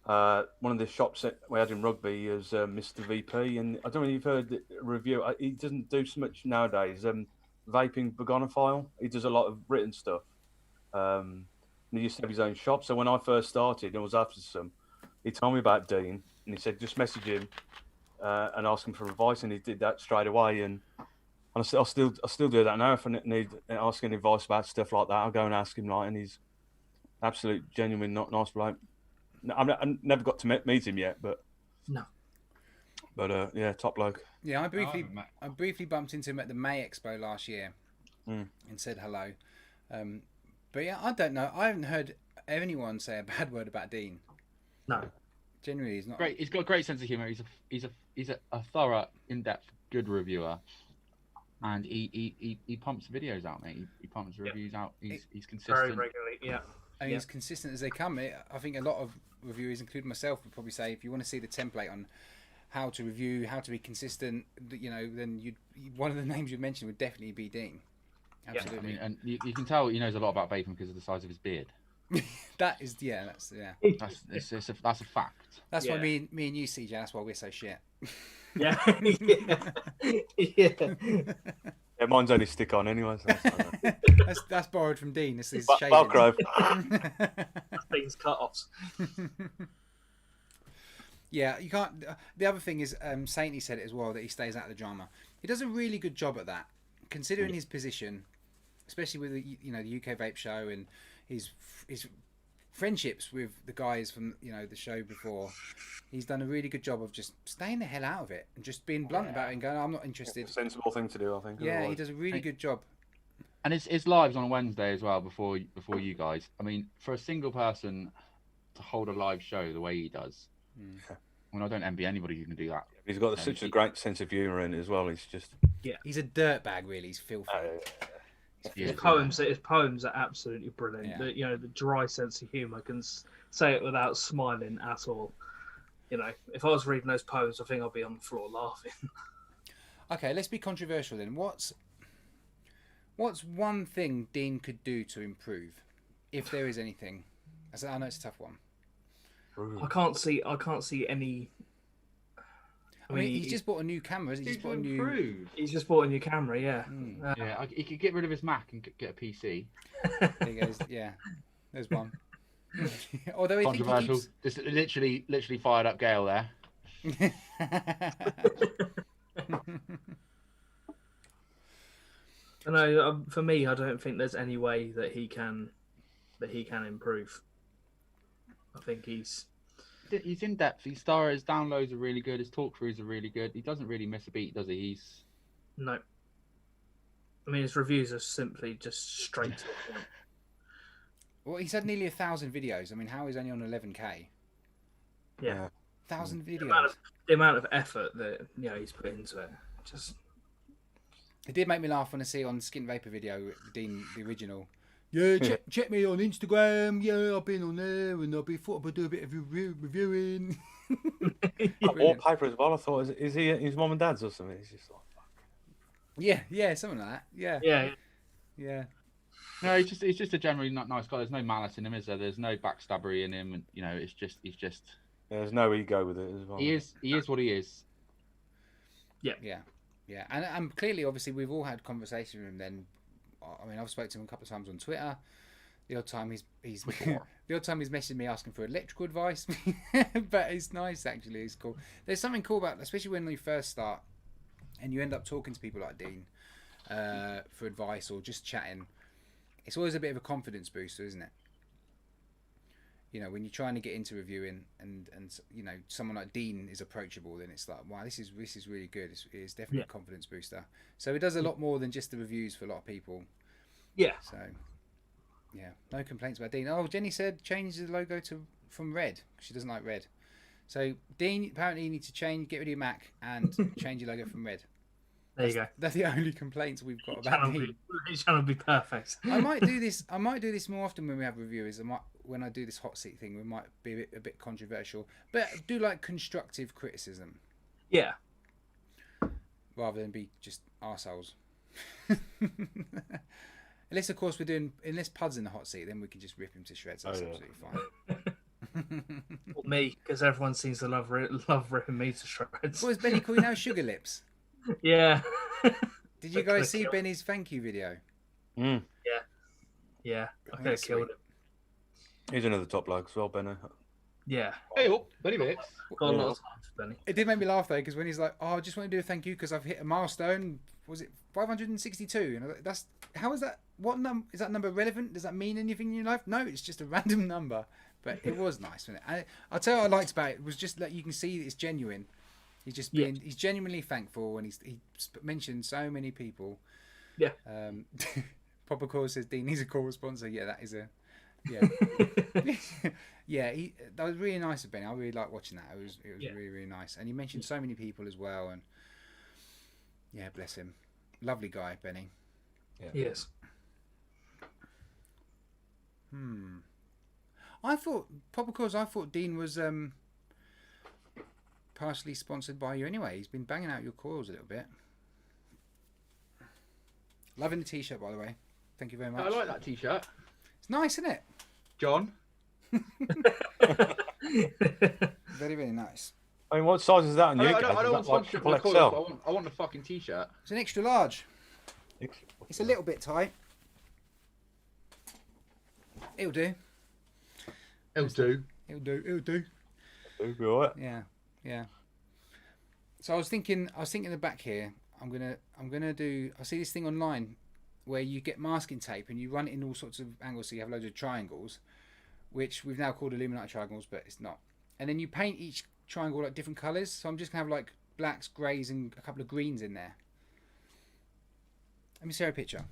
one of the shops that we had in Rugby is Mr. VP, and I don't know if you've heard the review. He doesn't do so much nowadays. Vaping Begonophile. He does a lot of written stuff. And he used to have his own shop. So when I first started and was after some, he told me about Dean, and he said just message him and ask him for advice, and he did that straight away. And I still do that now. If I need asking advice about stuff like that, I'll go and ask him. And he's absolute, genuine, not nice bloke. I never got to meet him yet, but No. But yeah, top bloke. Yeah, I briefly bumped into him at the May Expo last year and said hello. But yeah, I don't know. I haven't heard anyone say a bad word about Dean. No. Generally, he's not Great. He's got a great sense of humor. He's a thorough, in-depth, good reviewer, and he pumps videos out, mate. He pumps reviews out. He's consistent. Very regularly, yeah. And as consistent as they come. I think a lot of reviewers, including myself, would probably say if you want to see the template on how to review, how to be consistent, then one of the names you mentioned would definitely be Dean. Absolutely. Yeah, I mean, and you can tell he knows a lot about vaping because of the size of his beard. That's a fact. That's why me and you, CJ. That's why we're so shit. Yeah. Yeah, mine's only stick on anyway. So that's borrowed from Dean. This is Velcro. Things cut-offs. Yeah, you can't. The other thing is, Sainty said it as well, that he stays out of the drama. He does a really good job at that, considering his position, especially with the UK Vape Show and his friendships with the guys from the show before. He's done a really good job of just staying the hell out of it and just being blunt about it and going, "I'm not interested." It's a sensible thing to do, I think. Yeah, he does a really good job. And his lives on a Wednesday as well before you guys. I mean, for a single person to hold a live show the way he does, I don't envy anybody who can do that. He's got such a great sense of humour in it as well. He's just he's a dirtbag, really. He's filthy. His poems are absolutely brilliant. Yeah. The dry sense of humour, can say it without smiling at all. If I was reading those poems, I think I'd be on the floor laughing. Okay, let's be controversial then. What's one thing Dean could do to improve, if there is anything? I know it's a tough one. I can't see any. I mean, he's just bought a new camera, hasn't he? He's just bought a new camera, yeah. He could get rid of his Mac and get a PC. There he goes. Yeah, there's one. Although controversial, just literally fired up Gale there. No, for me, I don't think there's any way that he can improve. I think he's He's in depth. His downloads are really good. His talk throughs are really good. He doesn't really miss a beat, does he? He's no. I mean, his reviews are simply just straight to the point. Well, he's had nearly 1,000 videos. I mean, how is he only on 11k? Yeah. 1,000 The videos. amount of effort that he's put into it, just It did make me laugh when I see on Skin Vapor video, Dean, the original. Yeah, check me on Instagram. Yeah, I've been on there, and thought I'd do a bit of reviewing. Wallpaper as well. I thought, is he his mum and dad's or something? He's just like, fuck. Yeah, something like that. Yeah. no, he's just a generally not nice guy. There's no malice in him, is there? There's no backstabbery in him, and he's just There's no ego with it as well. he is what he is. Yeah, and clearly, obviously, we've all had conversation with him. Then, I mean, I've spoken to him a couple of times on Twitter. The odd time he's the odd time he's messaged me asking for electrical advice, but it's nice actually. It's cool. There's something cool about, especially when you first start, and you end up talking to people like Dean for advice or just chatting. It's always a bit of a confidence booster, isn't it? When you're trying to get into reviewing and someone like Dean is approachable, then it's like, wow, this is really good. It's definitely a confidence booster. So it does a lot more than just the reviews for a lot of people. yeah. So yeah, no complaints about Dean. Oh, Jenny said change the logo from red. She doesn't like red. So Dean, apparently you need to get rid of your Mac and change your logo from red. There you go. That's the only complaints we've got about Dean. He's trying to be perfect. I might do this more often when we have reviewers. When I do this hot seat thing, we might be a bit controversial, but do like constructive criticism. Yeah. Rather than be just arseholes. Unless, of course, unless Pud's in the hot seat, then we can just rip him to shreds. That's absolutely fine. Or me, because everyone seems to love ripping me to shreds. What is Benny calling now? Sugar Lips? Yeah. Did you guys see Benny's thank you video? Yeah. Yeah. I could have killed him. He's another top bloke as well, Benno. Yeah. Hey, Benny Bits. Got a lot of time for Benny. It did make me laugh though, because when he's like, "Oh, I just want to do a thank you because I've hit a milestone." Was it 562? And I was like, how is that? What is that number relevant? Does that mean anything in your life? No, it's just a random number. But it was nice, wasn't it? I'll tell you what I liked about it was just that you can see it's genuine. He's just he's genuinely thankful, and he mentioned so many people. Yeah. Proper Call says Dean needs a call sponsor. Yeah, that is a. Yeah, that was really nice of Benny. I really liked watching that. It was really, really nice. And he mentioned so many people as well. And yeah, bless him. Lovely guy, Benny. Yeah. Yes. I thought Dean was partially sponsored by you anyway. He's been banging out your coils a little bit. Loving the t-shirt, by the way. Thank you very much. I like that t-shirt. It's nice, isn't it? John. Very, very nice. I mean, what size is that on you? I don't want sponsorship on the coil. I want the fucking t-shirt. It's an extra large. It's a little bit tight. It'll do. It'll do. It'll do. It'll do. It'll be all right. Yeah. So I was thinking the back here. I'm gonna do. I see this thing online where you get masking tape and you run it in all sorts of angles, so you have loads of triangles, which we've now called Illuminati triangles, but it's not. And then you paint each triangle like different colours. So I'm just gonna have like blacks, greys, and a couple of greens in there. Let me see a picture.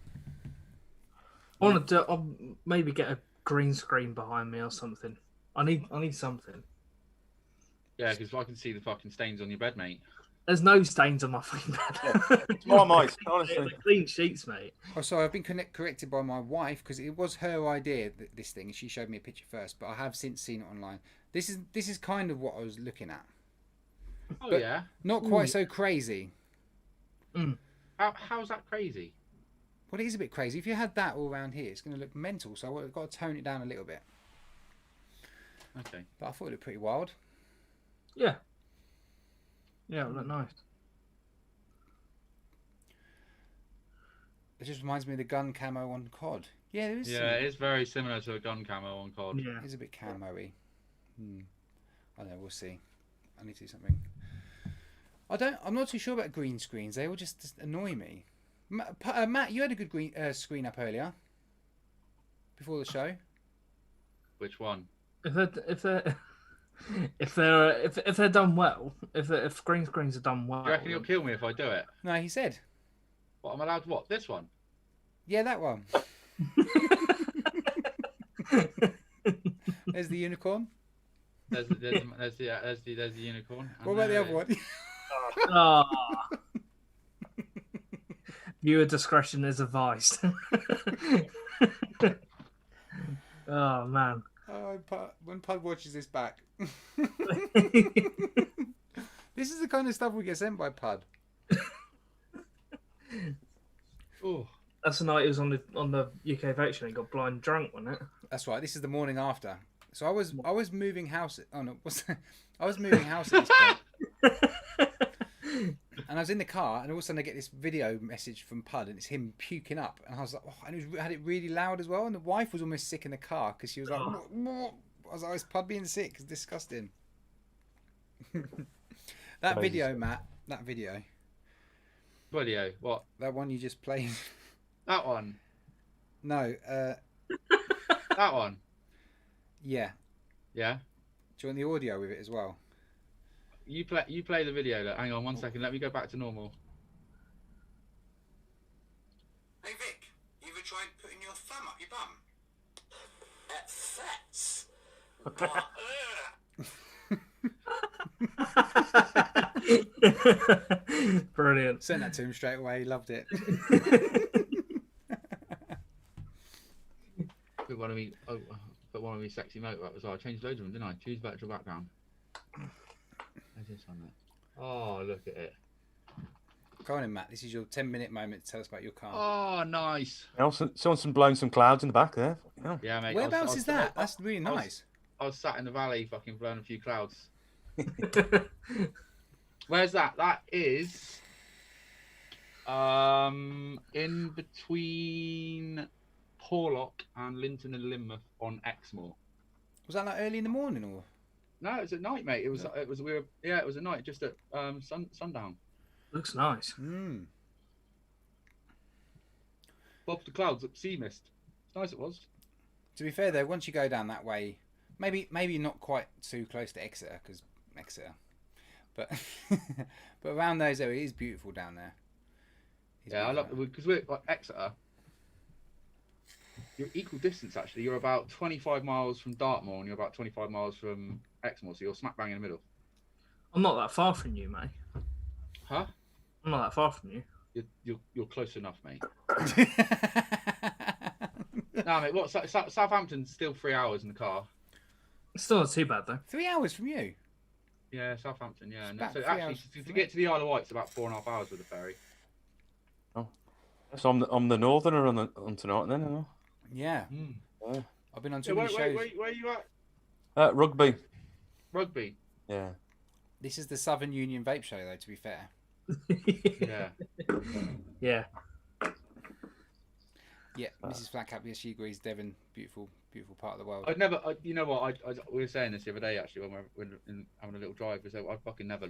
I'll maybe get a green screen behind me or something. I need something. Yeah, because I can see the fucking stains on your bed, mate. There's no stains on my fucking bed. It's my mic, honestly. They're clean sheets, mate. Oh, sorry, I've been corrected by my wife because it was her idea, this thing. She showed me a picture first, but I have since seen it online. This is kind of what I was looking at. Oh, but yeah? Not quite so crazy. How's that crazy? Well, it is a bit crazy. If you had that all around here, it's going to look mental, so I've got to tone it down a little bit. Okay. But I thought it looked pretty wild. Yeah. Yeah, it looked nice. It just reminds me of the gun camo on COD. Yeah, there is. Yeah, it's very similar to a gun camo on COD. Yeah. It's a bit camo-y. I don't know, we'll see. I need to do something. I'm not too sure about green screens. They all just annoy me. Matt, you had a good green screen up earlier. Before the show. Which one? if they're done well, if green screens are done well, You reckon he'll kill me if I do it? No, he said. What, I'm allowed to what? This one? Yeah, that one. There's the unicorn. There's the unicorn. What about the other one? Ah. Viewer discretion is advised. Oh man. Oh, when Pud watches this back. This is the kind of stuff we get sent by Pud. Oh, That's the night he was on the UK vape show and got blind drunk, wasn't it? That's right. This is the morning after. So I was moving house. Oh no, I was moving house at this point. And I was in the car, and all of a sudden I get this video message from Pud, and it's him puking up. And I was like, oh, and he had it really loud as well. And the wife was almost sick in the car because she was like, I was like, oh, is Pud being sick? It's disgusting. That video, Matt. That video. video. What? That one you just played. That one. No. That one. Yeah. Yeah. Do you want the audio with it as well? You play the video. Look, hang on 1 second. Let me go back to normal. Hey Vic, you ever tried putting your thumb up your bum? At fats. Brilliant. Sent that to him straight away. He loved it. Put one of me. Oh, put one of me sexy motor up as well. I changed loads of them, didn't I? Choose virtual background. There's this on there. Oh, look at it. Go on in, Matt. This is your 10-minute moment to tell us about your car. Oh, nice. Someone's blown some clouds in the back there. Yeah. Yeah, mate. Whereabouts is that? That's really nice. I was sat in the valley, fucking blowing a few clouds. Where's that? That is in between Porlock and Linton and Lynmouth on Exmoor. Was that like early in the morning or? No, it was at night, mate. It was it was at night, just at sundown. Looks nice. Mm. Above the clouds, up sea mist. It's nice. It was. To be fair though, once you go down that way, maybe not quite too close to Exeter because Exeter, but but around those areas, it is beautiful down there. Yeah, I love it because we're like Exeter. You're equal distance actually. You're about 25 miles from Dartmoor and you're about 25 miles from Exmoor, so you're smack bang in the middle. I'm not that far from you, mate. Huh? I'm not that far from you. You're close enough, mate. No, mate. What? Southampton's still 3 hours in the car. It's still not too bad though. 3 hours from you. Yeah, Southampton. Yeah. It's No, about so 3 actually, hours to from get to the Isle of Wight, it's about 4.5 hours with the ferry. So I'm the northerner on tonight then. Isn't Yeah. Mm. I? I've been on too many shows. Where are you at? Rugby. Rugby. Yeah. This is the Southern Union Vape Show, though. To be fair. Yeah. Yeah. Yeah, Mrs. Flatcap, yes, she agrees. Devon, beautiful, beautiful part of the world. I'd never. You know what? We were saying this the other day actually when we were having a little drive. We said I'd fucking never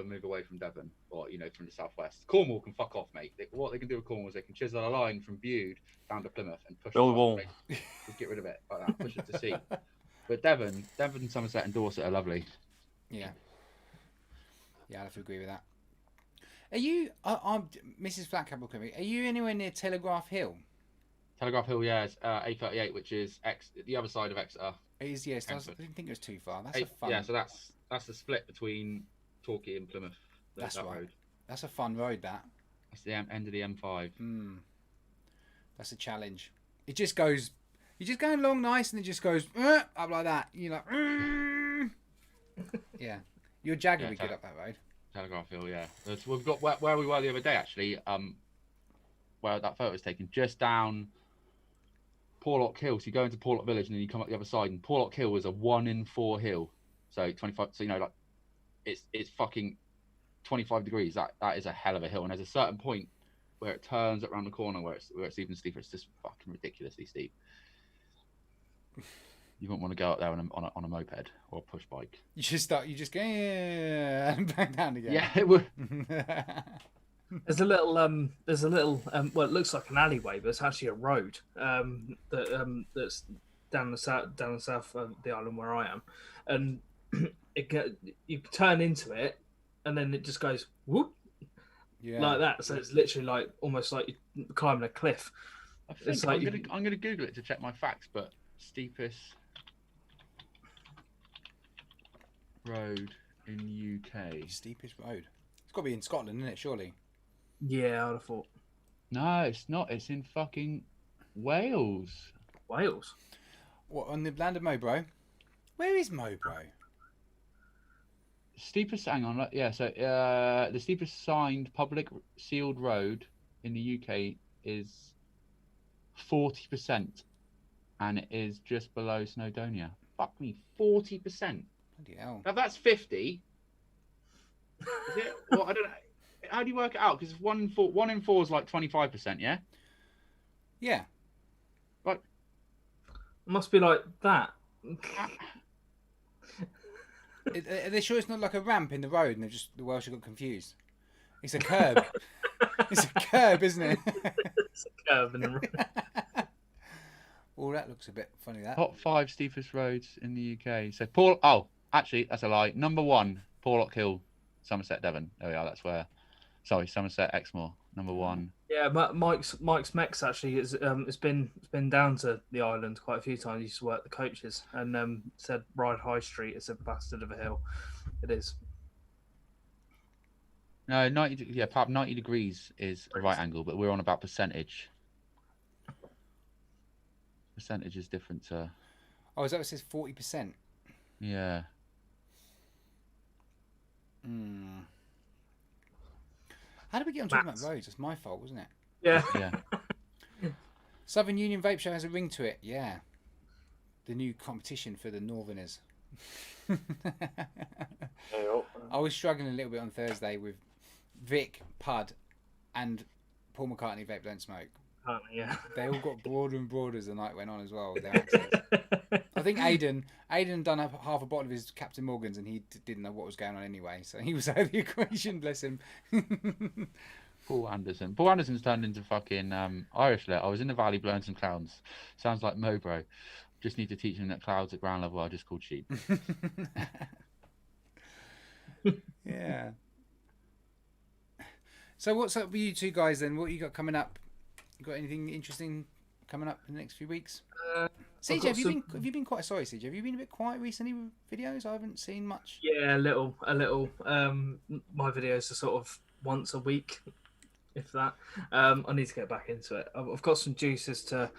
move away from Devon or from the southwest. Cornwall can fuck off, mate. What they can do with Cornwall is they can chisel a line from Bude down to Plymouth and push Build it a wall. Just get rid of it like that. Push it to sea. But Devon, Somerset, and Dorset are lovely. Yeah. Yeah, I have to agree with that. Are you, I'm Mrs. Flatcap, are you anywhere near Telegraph Hill? Telegraph Hill, yeah, is A38, which is the other side of Exeter. It is, yes. I didn't think it was too far. That's a fun. Yeah, so that's the split between Torquay and Plymouth. That's that right. road. That's a fun road. That's the end of the M5. That's a challenge. It just goes. You're just going along nice, and it just goes up like that. You're like, yeah. Your Jag would be good up that road. Telegraph Hill, yeah. We've got where we were the other day actually. Where that photo was taken, just down Porlock Hill. So you go into Porlock Village and then you come up the other side, and Porlock Hill is a 1 in 4 hill. So 25. So like it's fucking 25 degrees. That is a hell of a hill. And there's a certain point where it turns around the corner where it's even steeper. It's just fucking ridiculously steep. You wouldn't want to go up there on a moped or a push bike. You just go and back down again. Yeah, it would. There's a little well, it looks like an alleyway, but it's actually a road that's down the south of the island where I am, and you turn into it, and then it just goes whoop like that. So it's literally like almost like you're climbing a cliff. I think It's like I'm gonna Google it to check my facts, but steepest road in UK. Steepest road. It's got to be in Scotland, isn't it? Surely. yeah, I'd have thought No, it's not. It's in fucking Wales. Wales. What, on the land of Mowbray? Where is Mowbray? Steepest, hang on, yeah. So the steepest signed public sealed road in the UK is 40%, and it is just below Snowdonia. Fuck me, 40%. Bloody hell. Now that's 50. Is it? Well, I don't know. How do you work it out? Because 1 in 4 is like 25%. Yeah. Yeah. It must be like that. Are they sure it's not like a ramp in the road and the Welsh have got confused? It's a curb. It's a curb, isn't it? It's a curve in the road. Oh, that looks a bit funny, that. Top 5 steepest roads in the UK. So Paul. Oh, actually, that's a lie. Number 1, Porlock Hill, Somerset, Devon. There we are. That's where. Sorry, Somerset, Exmoor. Number 1. Yeah, Mike's Mex actually is it's been down to the island quite a few times. He used to work the coaches and said Ride High Street is a bastard of a hill. It is. No, 90. Yeah, perhaps 90 degrees is a right angle, but we're on about percentage. Percentage is different to. Oh, is that what it says? 40%. Yeah. Hmm. How did we get on talking about roads? It's my fault, wasn't it? Yeah. Yeah. Southern Union Vape Show has a ring to it. Yeah. The new competition for the Northerners. I was struggling a little bit on Thursday with Vic, Pud, and Paul McCartney Vape Don't Smoke. Yeah. They all got broader and broader as the night went on as well with their accents. I think Aidan done half a bottle of his Captain Morgan's and he didn't know what was going on anyway, so he was out of the equation, bless him. Paul Anderson. Paul Anderson's turned into fucking Irish. I was in the valley blowing some clouds. Sounds like Mowbray. Just need to teach him that clouds at ground level are just called sheep. Yeah. So what's up with you two guys then? What you got coming up? You got anything interesting coming up in the next few weeks? CJ, have you been quite sorry, CJ? Have you been a bit quiet recently with videos? I haven't seen much. Yeah, a little. My videos are sort of once a week, if that. I need to get back into it. I've got some juices to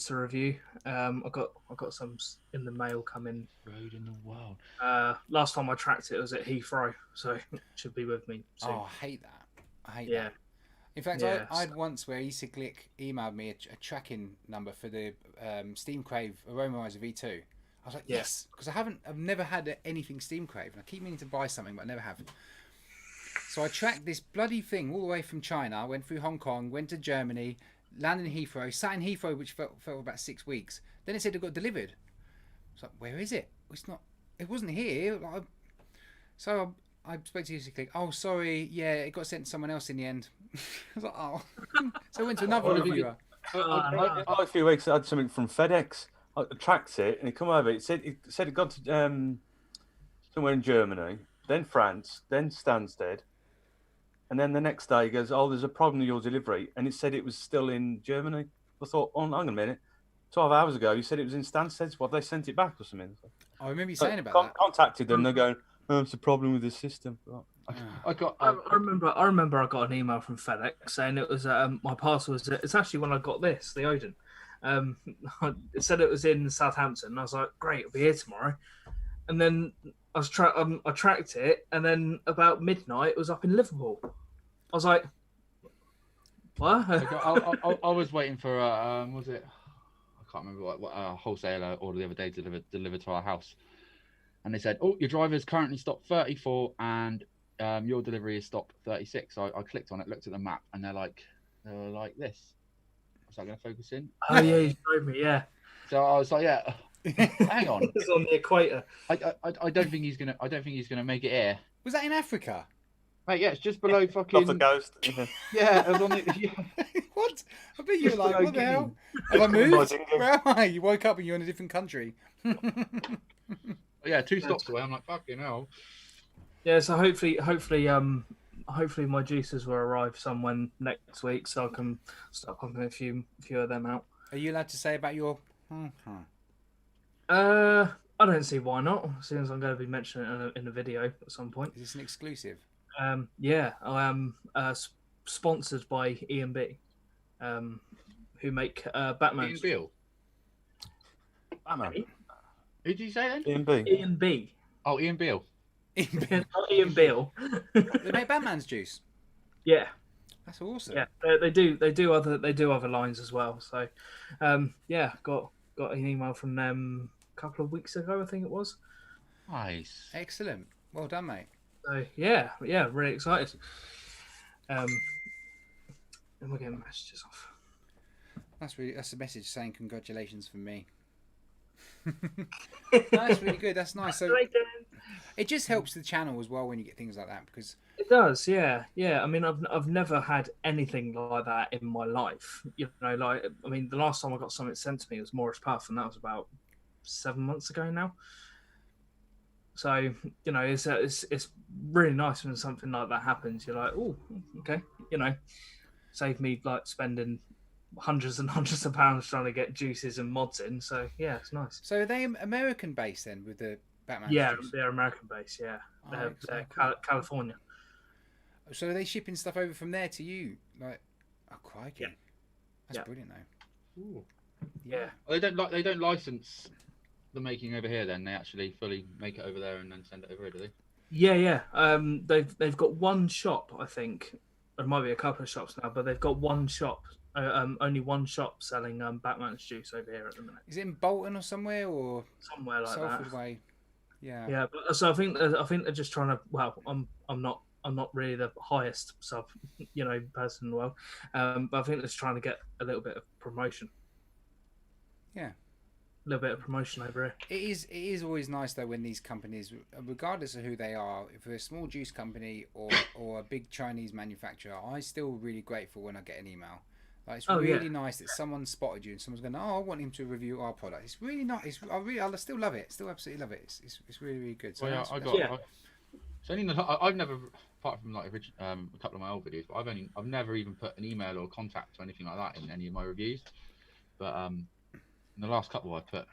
review. I've got some in the mail coming. Road in the world. Last time I tracked it was at Heathrow, so it should be with me soon. Oh, I hate that. I hate that. In fact, Yeah. I had once where EasyClick emailed me a tracking number for the Steam Crave Aromaizer V2. I was like, yes, because I've never had anything Steam Crave, and I keep meaning to buy something, but I never have. So I tracked this bloody thing all the way from China, went through Hong Kong, went to Germany, landed in Heathrow, sat in Heathrow, which felt about 6 weeks. Then it said it got delivered. I was like, where is it? It wasn't here. So I spoke to EasyClick. Oh, sorry. Yeah, it got sent to someone else in the end. I was like, oh. So I went to another reviewer. A few weeks I had something from FedEx. I tracked it and it come over. It said it got to somewhere in Germany, then France, then Stansted, and then the next day he goes, "Oh, there's a problem with your delivery," and it said it was still in Germany. I thought, "Oh, hang on a minute. 12 hours ago, you said it was in Stansted. What, they sent it back or something?" I remember you saying about that. Contacted them. They're going, "Oh, it's a problem with the system." I remember I got an email from FedEx saying it was my parcel was. It's actually when I got this, the Odin. It said it was in Southampton. I was like, great, it'll be here tomorrow. And then I tracked it, and then about midnight, it was up in Liverpool. I was like, what? I was waiting for was it? I can't remember what a wholesaler ordered the other day delivered to our house, and they said, "Oh, your driver's currently stopped 34, and your delivery is stopped 36." So I clicked on it, looked at the map, and they're like this. Was I going to focus in? Oh yeah, you showed me. Yeah. So I was like, yeah. Hang on. It's on the equator. I don't think he's gonna make it here. Was that in Africa? Mate, yeah, it's just below Off the fucking. coast. Yeah. Yeah, it was on the. Yeah. What? I bet you were like, below what the hell? Guinea. Have I moved? Buzzing. Where am I? You woke up and you're in a different country. Yeah, 2 stops away. I'm like, fucking hell. Yeah, so hopefully my juices will arrive somewhere next week, so I can start pumping a few of them out. Are you allowed to say about your... I don't see why not. As soon as I'm going to be mentioning it in a video at some point. Is this an exclusive? Yeah, I am sponsored by E&B, who make Batman. Ian Beale. Batman. Who did you say then? E&B. E&B. Oh, Ian Beale. Not Ian Beale. They make Batman's juice. Yeah. That's awesome. Yeah, they do other lines as well. So, yeah, got an email from them a couple of weeks ago, I think it was. Nice. Excellent. Well done, mate. So yeah, really excited. And we're getting messages off. That's a message saying congratulations from me. That's really good. That's nice. So it just helps the channel as well when you get things like that, because it does. Yeah. I mean, I've never had anything like that in my life. You know, like, I mean, the last time I got something sent to me was Morris Puff, and that was about 7 months ago now. So, you know, it's really nice when something like that happens. You're like, oh, okay, you know, save me like spending hundreds and hundreds of pounds trying to get juices and mods in. So yeah, it's nice. So are they American based then with the Batman? Yeah, juice? they're American based. Yeah, Oh, they're cool. California. So are they shipping stuff over from there to you? Like, oh crikey, Yeah. That's Yeah. brilliant though. Ooh. Yeah. Well, they don't license the making over here. Then they actually fully make it over there and then send it over here, do they? Yeah. They've got one shop, I think. There might be a couple of shops now, but they've got one shop. Only one shop selling Batman's juice over here at the minute. Is it in Bolton or somewhere, or Somewhere like Salford that. Way? Yeah. Yeah, but so I think they're just trying to. Well, I'm not really the highest sub, you know, person in the world, but I think they're just trying to get a little bit of promotion. Yeah. A little bit of promotion over here. It is always nice though when these companies, regardless of who they are, if they're a small juice company or a big Chinese manufacturer, I'm still really grateful when I get an email. Like, it's really nice that someone spotted you and someone's going, oh, I want him to review our product. It's really nice. I still love it. Still absolutely love it. It's really, really good. So Well, yeah, I've never, apart from like a couple of my old videos, but I've never even put an email or contact or anything like that in any of my reviews. But in the last couple, I put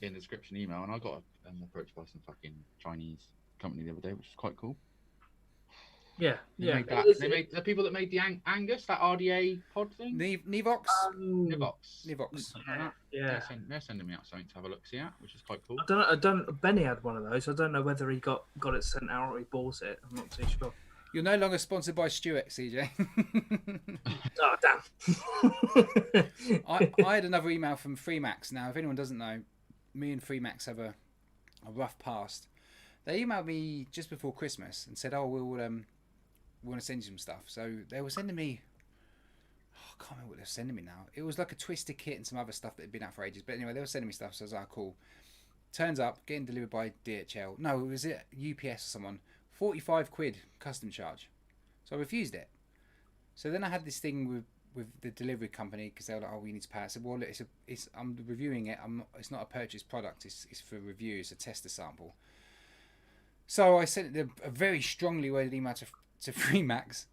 in the description email, and I got approached by some fucking Chinese company the other day, which is quite cool. Yeah. They made the people that made the Angus, that RDA pod thing. Nivox. Nivox. Yeah. They're sending me out something to have a look see at, which is quite cool. I don't. Benny had one of those. I don't know whether he got it sent out or he bought it. I'm not too sure. You're no longer sponsored by Stuart, CJ. Oh damn! I had another email from Freemax. Now, if anyone doesn't know, me and Freemax have a rough past. They emailed me just before Christmas and said, "Oh, we want to send you some stuff." So they were sending me. I can't remember what they were sending me now. It was like a twister kit and some other stuff that had been out for ages. But anyway, they were sending me stuff. So I was like, "Cool." Turns up, getting delivered by DHL. No, it was UPS or someone. 45 quid custom charge. So I refused it. So then I had this thing with the delivery company because they were like, "Oh, we need to pay." I said, "Well, I'm reviewing it. It's not a purchased product. It's for review. It's a tester sample." So I sent a very strongly worded email to Freemax,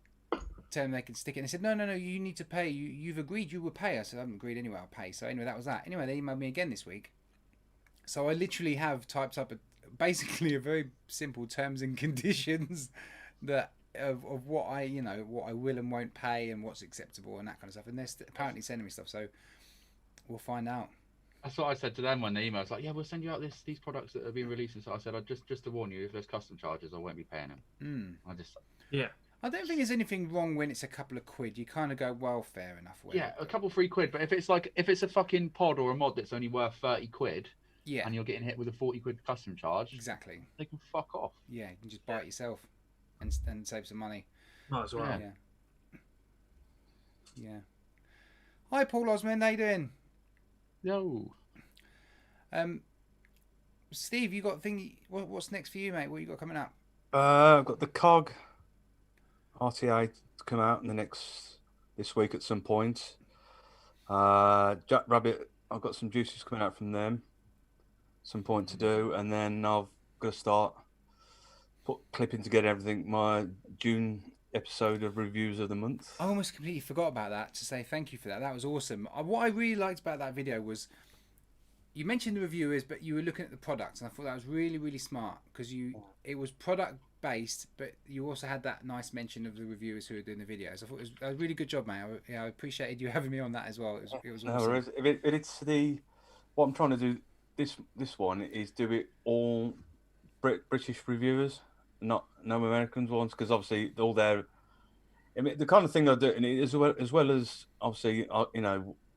tell them they can stick it. And they said, no, you need to pay. You've agreed you will pay. I said, I haven't agreed anyway. I'll pay. So anyway, that was that. Anyway, they emailed me again this week. So I literally have typed up basically a very simple terms and conditions that of what I will and won't pay and what's acceptable and that kind of stuff. And they're apparently sending me stuff. So we'll find out. That's what I said to them when they emailed. It's like, yeah, we'll send you out these products that have been released. And so I said, just to warn you, if there's custom charges, I won't be paying them. I don't think there's anything wrong when it's a couple of quid. You kind of go, well, fair enough. Yeah, a couple free quid. But if it's a fucking pod or a mod that's only worth 30 quid, yeah, and you're getting hit with a 40 quid custom charge, exactly, they can fuck off. Yeah, you can just buy it yourself and save some money. Might as well. Yeah. Hi, Paul Osmond. How you doing? No. Steve, you got what's next for you, mate? What you got coming up? I've got the cog RTA to come out in this week at some point. Jack Rabbit, I've got some juices coming out from them, some point to do, and then I've got to start clipping together everything. My June episode of reviews of the month. I almost completely forgot about that, to say thank you for that. That was awesome. What I really liked about that video was you mentioned the reviewers, but you were looking at the products, and I thought that was really, really smart because it was product based, but you also had that nice mention of the reviewers who were doing the videos. I thought it was a really good job, mate. I appreciated you having me on that as well. It was awesome. It's what I'm trying to do. This one is do it all British reviewers, no American ones, because obviously all their. I mean, the kind of thing I do, and as well as obviously,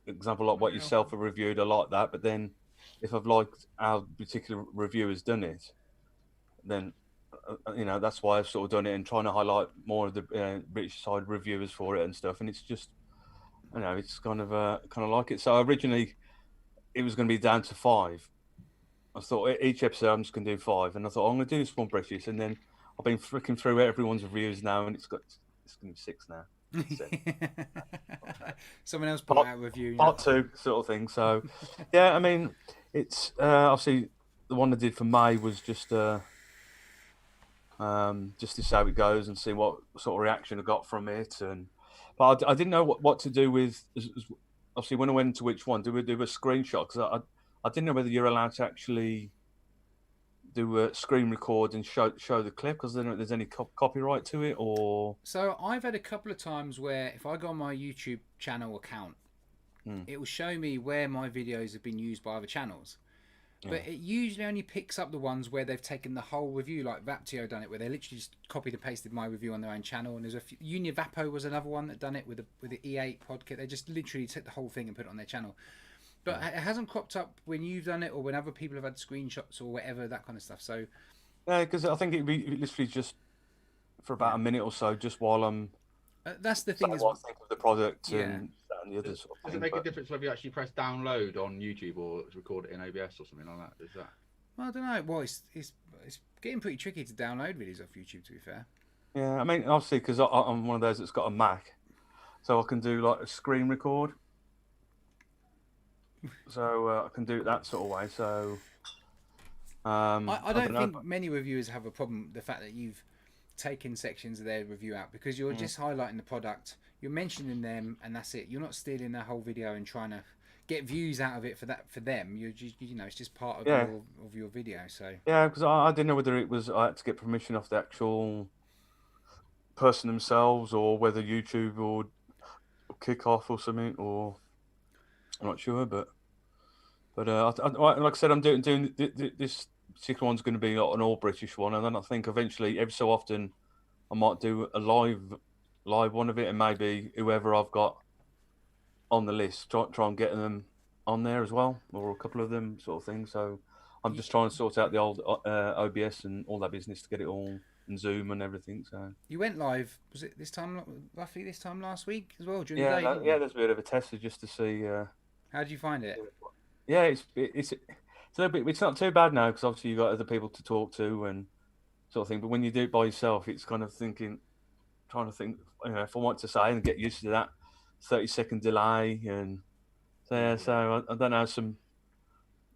example like what yourself have reviewed, I like that. But then, if I've liked how particular reviewer's done it, then that's why I've sort of done it and trying to highlight more of the British side reviewers for it and stuff. And it's just, it's kind of like it. So originally, it was going to be down to 5. I thought each episode I'm just going to do 5, and I thought I'm going to do this one British, and then I've been flicking through everyone's reviews now, and it's going to be 6 now. Someone else put out a review. Part 2 sort of thing. So, yeah, I mean, it's obviously the one I did for May was just to see how it goes and see what sort of reaction I got from it. But I didn't know what to do with. Obviously, when I went into which one, do we do a screenshot? Because I didn't know whether you're allowed to actually do a screen record and show the clip, because I don't know if there's any copyright to it or. So I've had a couple of times where if I go on my YouTube channel account, it will show me where my videos have been used by other channels. But it usually only picks up the ones where they've taken the whole review, like Vaptio done it, where they literally just copied and pasted my review on their own channel. And there's a few, Univapo was another one that done it with the E8 podcast. They just literally took the whole thing and put it on their channel. But it hasn't cropped up when you've done it or when other people have had screenshots or whatever, that kind of stuff. So yeah, because I think it'd be literally just for about a minute or so, just while I'm. That's the thing. What I think of the product and the other sort of Does it make a difference whether you actually press download on YouTube or record it in OBS or something like that? Is that? Well, I don't know. Well, it's getting pretty tricky to download videos off YouTube, to be fair. Yeah, I mean, obviously, because I'm one of those that's got a Mac, so I can do like a screen record. So I can do it that sort of way. So I don't think many reviewers have a problem with the fact that you've taken sections of their review out, because you're just highlighting the product, you're mentioning them, and that's it. You're not stealing their whole video and trying to get views out of it for them. You're just, it's just part of your video. So yeah, because I didn't know whether it was I had to get permission off the actual person themselves, or whether YouTube would kick off or something, or I'm not sure. But like I said, I'm doing this particular one's going to be like an all British one, and then I think eventually, every so often, I might do a live one of it, and maybe whoever I've got on the list, try and get them on there as well, or a couple of them, sort of thing. So I'm just trying to sort out the old OBS and all that business to get it all, and Zoom and everything. So you went live, was it roughly this time last week as well during the day? Yeah, there's a bit of a test just to see. How did you find it? Yeah, it's a little bit. It's not too bad now, because obviously you've got other people to talk to and sort of thing. But when you do it by yourself, it's kind of trying to think. If I want to say and get used to that 30-second delay, and so I don't know.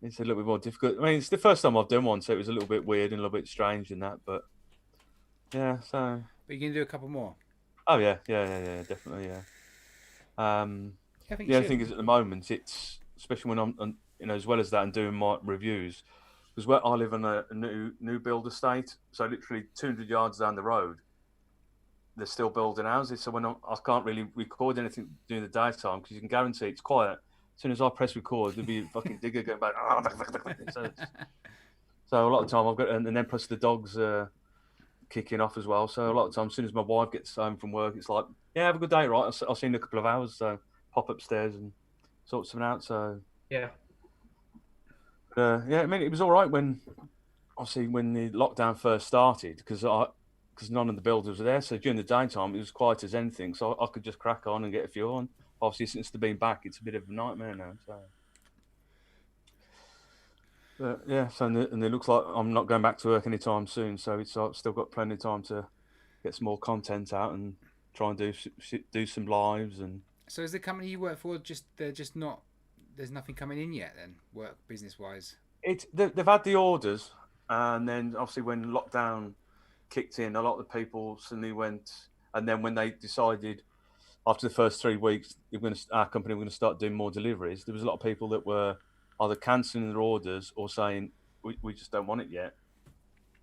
It's a little bit more difficult. I mean, it's the first time I've done one, so it was a little bit weird and a little bit strange and that. But yeah, so. But you can do a couple more. Oh yeah, definitely, yeah. The only thing is, at the moment, it's especially when I'm as well as that, and doing my reviews, because where I live on a new build estate, so literally 200 yards down the road, they're still building houses. So when I can't really record anything during the daytime, because you can guarantee it's quiet. As soon as I press record, there'll be a fucking digger going back. So a lot of time I've got, and then plus the dogs kicking off as well. So a lot of time, as soon as my wife gets home from work, it's like, yeah, have a good day, right? I'll see you in a couple of hours. So pop upstairs and sort something out. So yeah. I mean, it was all right when the lockdown first started, because none of the builders were there. So during the daytime, it was quiet as anything. So I could just crack on and get a few on. Obviously, since they've been back, it's a bit of a nightmare now. So, and it looks like I'm not going back to work anytime soon. So I've still got plenty of time to get some more content out and try and do some lives. And So is the company you work for they're just not? There's nothing coming in yet. Then work business wise. They've had the orders, and then obviously when lockdown kicked in, a lot of the people suddenly went. And then when they decided after the first 3 weeks, our company were going to start doing more deliveries, there was a lot of people that were either cancelling their orders or saying we just don't want it yet.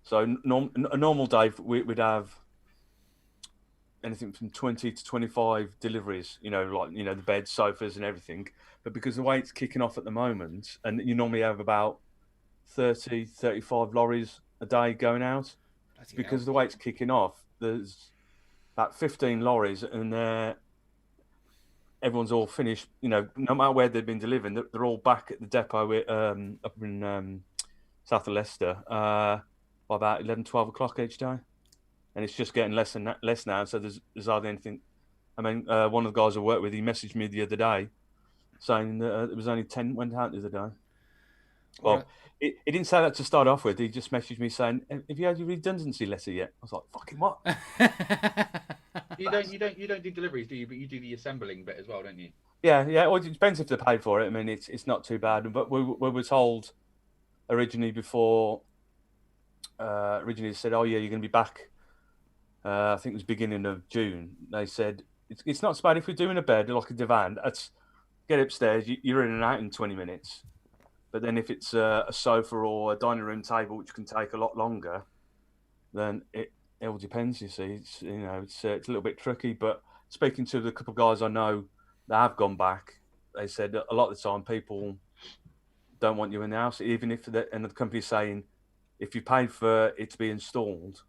So a normal day we'd have anything from 20 to 25 deliveries, the beds, sofas and everything. But because the way it's kicking off at the moment, and you normally have about 30, 35 lorries a day going out, because the way it's kicking off, there's about 15 lorries and everyone's all finished, no matter where they've been delivering, they're all back at the depot up in south of Leicester by about 11, 12 o'clock each day. And it's just getting less and less now. So there's hardly anything. I mean, one of the guys I work with, he messaged me the other day saying that there was only 10 went out the other day. Well, he didn't say that to start off with. He just messaged me saying, "Have you had your redundancy letter yet?" I was like, "Fucking what?" You don't do deliveries, do you? But you do the assembling bit as well, don't you? Yeah. Well, it depends if they paid for it. I mean, it's not too bad. But we were told originally before. Originally, they said, "Oh yeah, you're going to be back." I think it was beginning of June. They said it's not so bad if we're doing a bed like a divan. That's get upstairs. You're in and out in 20 minutes. But then if it's a sofa or a dining room table, which can take a lot longer, then it all depends. You see, it's a little bit tricky. But speaking to the couple of guys I know that have gone back, they said a lot of the time people don't want you in the house, even if the company's saying if you paid for it to be installed,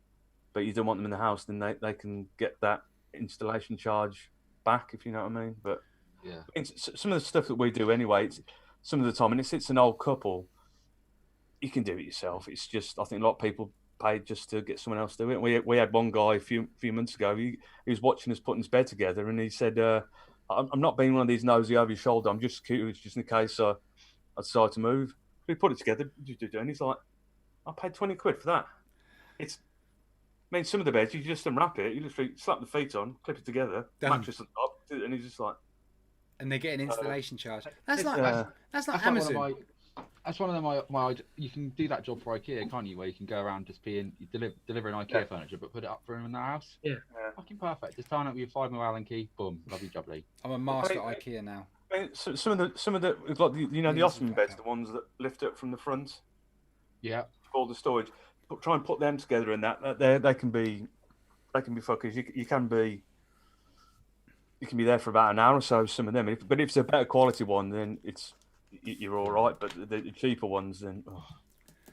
but you don't want them in the house, then they can get that installation charge back, if you know what I mean. But yeah, some of the stuff that we do anyway, some of the time, and it's an old couple, you can do it yourself. It's just, I think a lot of people paid just to get someone else to do it. We had one guy a few months ago, he was watching us putting his bed together, and he said, I'm not being one of these nosy over your shoulder, I'm just curious, just in case I decide to move. We put it together, and he's like, I paid 20 quid for that. I mean, some of the beds, you just unwrap it, you just slap the feet on, clip it together, mattress on top, and he's just like... And they get an installation charge. That's not That's Amazon. one of my. You can do that job for IKEA, can't you? Where you can go around just delivering IKEA furniture, but put it up for them in their house. Yeah. Fucking perfect. Just turn up with your 5 mil Allen key. Boom. Lovely jubbly. I'm a master at IKEA now. I mean, some of the we've got the Osman beds, the ones that lift up from the front. Yeah. For all the storage. Try and put them together in that. They can be fuckers. You can be there for about an hour or so. Some of them, but if it's a better quality one, then you're all right. But the cheaper ones, then,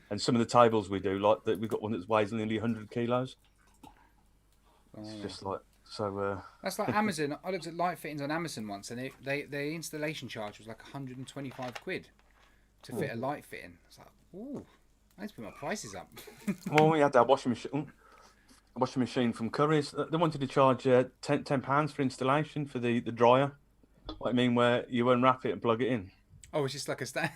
and some of the tables we do, like we've got one that weighs nearly 100 kilos. It's just like so. That's like Amazon. I looked at light fittings on Amazon once, and the installation charge was like 125 quid to fit a light fitting. It's like, ooh, I need to put my prices up. Well, we had that washing machine from Curry's. They wanted to charge £10 for installation for the dryer. What I mean, where you unwrap it and plug it in. Oh, it's just like a stand.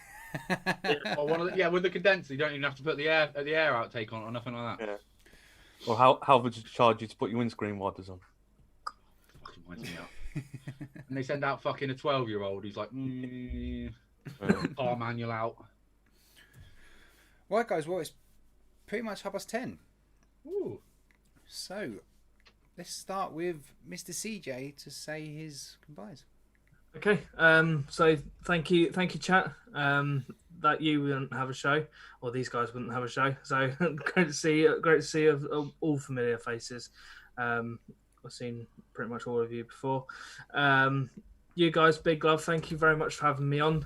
Or with the condenser, you don't even have to put the air outtake on or nothing like that. Yeah. Or how would you charge you to put your windscreen wipers on? Fucking winds me up. And they send out fucking a 12-year-old who's like, car manual out. Right, guys. Well, it's pretty much 10:30. Ooh. So, let's start with Mr. CJ to say his goodbyes. Okay. So thank you, chat. That you wouldn't have a show, or these guys wouldn't have a show. So great to see all familiar faces. I've seen pretty much all of you before. You guys, big love. Thank you very much for having me on.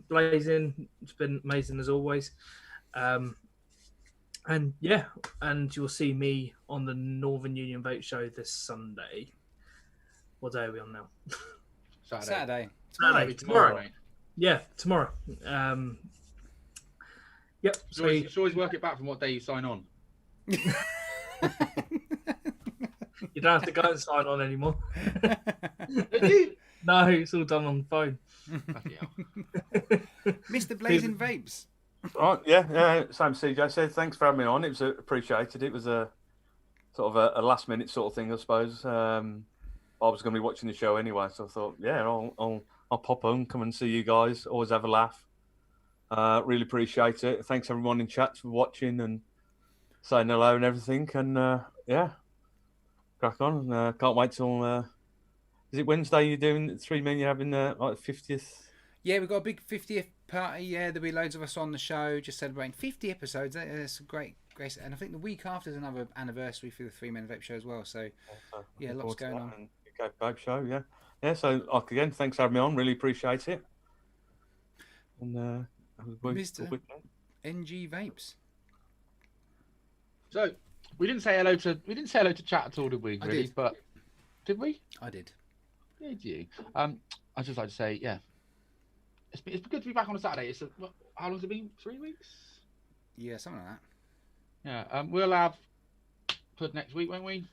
Blazin, it's been amazing as always. And you'll see me on the Northern Union Vape Show this Sunday. What day are we on now? Saturday. Tomorrow. Yeah, tomorrow. Yep. So you should always work it back from what day you sign on. You don't have to go and sign on anymore. No, it's all done on the phone. Mr. Blazin Vapes. Right, yeah. Same CJ said. Thanks for having me on. It was appreciated. It was sort of a last minute sort of thing, I suppose. I was going to be watching the show anyway, so I thought, yeah, I'll pop on, come and see you guys. Always have a laugh. Really appreciate it. Thanks everyone in chat for watching and saying hello and everything. And yeah, crack on. Can't wait till. Is it Wednesday? You're doing 3 men. You're having like 50th. Yeah, we've got a big 50th party. Yeah, there'll be loads of us on the show just celebrating 50 episodes. That's great. And I think the week after is another anniversary for the 3 Men Vape Show as well. So yeah, lots going on. UK Vape Show, yeah. Yeah, so again, thanks for having me on. Really appreciate it. And Mr. NG Vapes. So we didn't say hello to chat at all, did we? Really? But did we? I did. Did you? I'd just like to say, yeah, it's been good to be back on a Saturday. How long's it been? 3 weeks? Yeah, something like that. Yeah. We'll have Pud next week, won't we?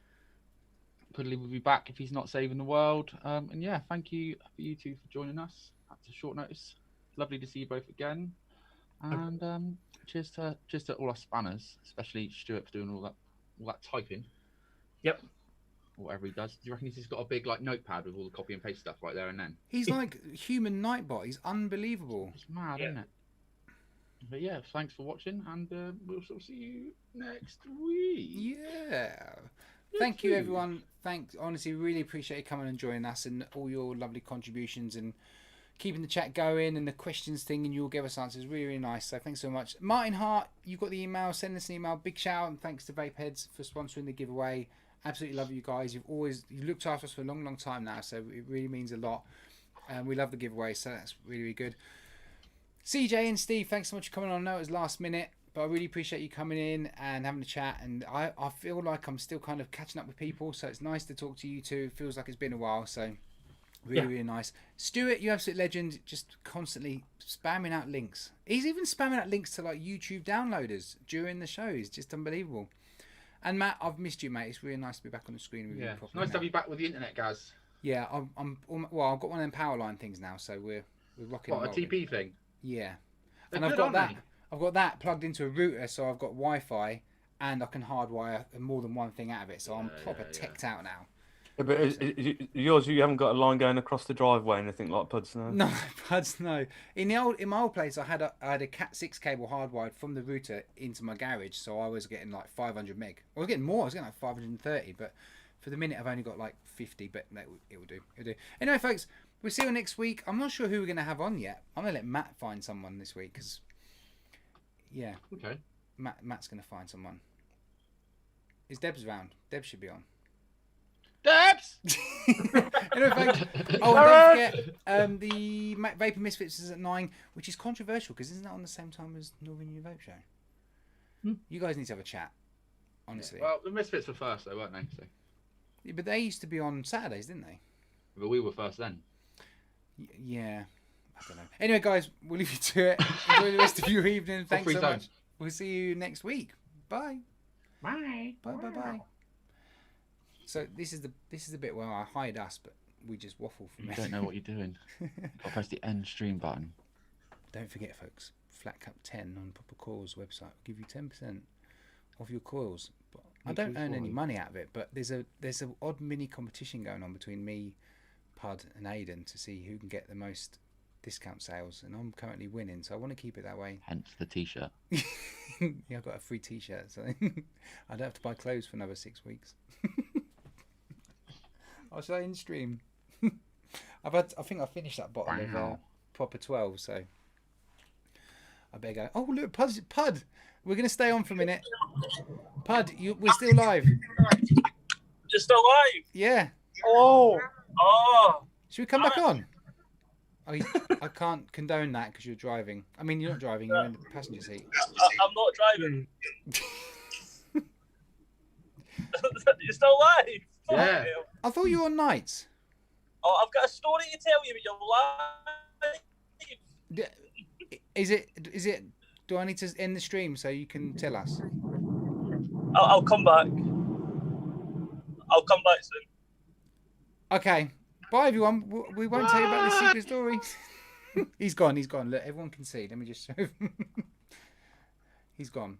Pudley will be back if he's not saving the world. And yeah, thank you for you two for joining us at a short notice. Lovely to see you both again. And cheers to all our spanners, especially Stuart for doing all that typing. Yep. Whatever he does. Do you reckon he's just got a big like notepad with all the copy and paste stuff right there and then? He's like human Nightbot. He's unbelievable. It's mad, isn't it? But yeah, thanks for watching, and we'll sort of see you next week. Yeah. Thank you, everyone. Thanks. Honestly, really appreciate you coming and joining us and all your lovely contributions and keeping the chat going and the questions thing, and you'll give us answers. Really, really nice. So thanks so much. Martin Hart, you got the email. Send us an email. Big shout out and thanks to Vapeheads for sponsoring the giveaway. Absolutely love you guys. You've looked after us for a long, long time now, so it really means a lot. And we love the giveaway, so that's really, really good. CJ and Steve, thanks so much for coming on. I know it was last minute, but I really appreciate you coming in and having a chat. And I feel like I'm still kind of catching up with people, so it's nice to talk to you two. It feels like it's been a while, so really, really nice. Stuart, you absolute legend, just constantly spamming out links. He's even spamming out links to like YouTube downloaders during the show. It's just unbelievable. And Matt, I've missed you, mate. It's really nice to be back on the screen with you. Yeah, it's nice to have you back with the internet, guys. Yeah, I've got one of them power line things now, so we're rocking. What, a TP thing? Yeah. They're and good, I've got that plugged into a router, so I've got Wi-Fi and I can hardwire more than one thing out of it. So I'm proper teched out now. Yeah, but is yours, you haven't got a line going across the driveway, anything like Pud's? No, Pud's no. In my old place, I had a Cat 6 cable hardwired from the router into my garage, so I was getting like 500 meg. I was getting more. I was getting like 530, but for the minute I've only got like 50. But no, it will do. It'll do. Anyway, folks. We'll see you next week. I'm not sure who we're going to have on yet. I'm going to let Matt find someone this week because, yeah. Okay. Matt's going to find someone. Is Debs around? Debs should be on. Debs! Anyway, folks. Oh, and don't forget, the Vapor Misfits is at 9, which is controversial because isn't that on the same time as Northern New Vape Show? You guys need to have a chat, honestly. Yeah. Well, the Misfits were first, though, weren't they? So. Yeah, but they used to be on Saturdays, didn't they? But we were first then. Yeah, I don't know. Anyway, guys, we'll leave you to it. Enjoy the rest of your evening. Thanks so much. We'll see you next week. Bye. Bye. Bye. Bye. Bye. So this is the bit where I hide us, but we just waffle from it. You don't know what you're doing. I'll press the end stream button. Don't forget, folks. Flatcap 10 on Proper Coils website will give you 10% off your coils. But I don't earn any money out of it. But there's a odd mini competition going on between me, Pud and Aidan to see who can get the most discount sales, and I'm currently winning, so I want to keep it that way. Hence the t-shirt. Yeah, I've got a free t-shirt, so I don't have to buy clothes for another 6 weeks. I'll say in stream. I think I finished that bottle of Proper 12, so I better go. Oh look, Pud, we're gonna stay on for a minute. Pud, we're still live. You're still live? Yeah. Oh. Should we come back on? Oh, I can't condone that because you're driving. I mean, you're not driving, you're in the passenger seat. I'm not driving. You're still live? Yeah. I thought you were on nights. Oh, I've got a story to tell you, but you're live. Is it? Do I need to end the stream so you can tell us? I'll come back. I'll come back soon. Okay. Bye, everyone. We won't tell you about this secret story. He's gone. Look, everyone can see. Let me just show him. He's gone.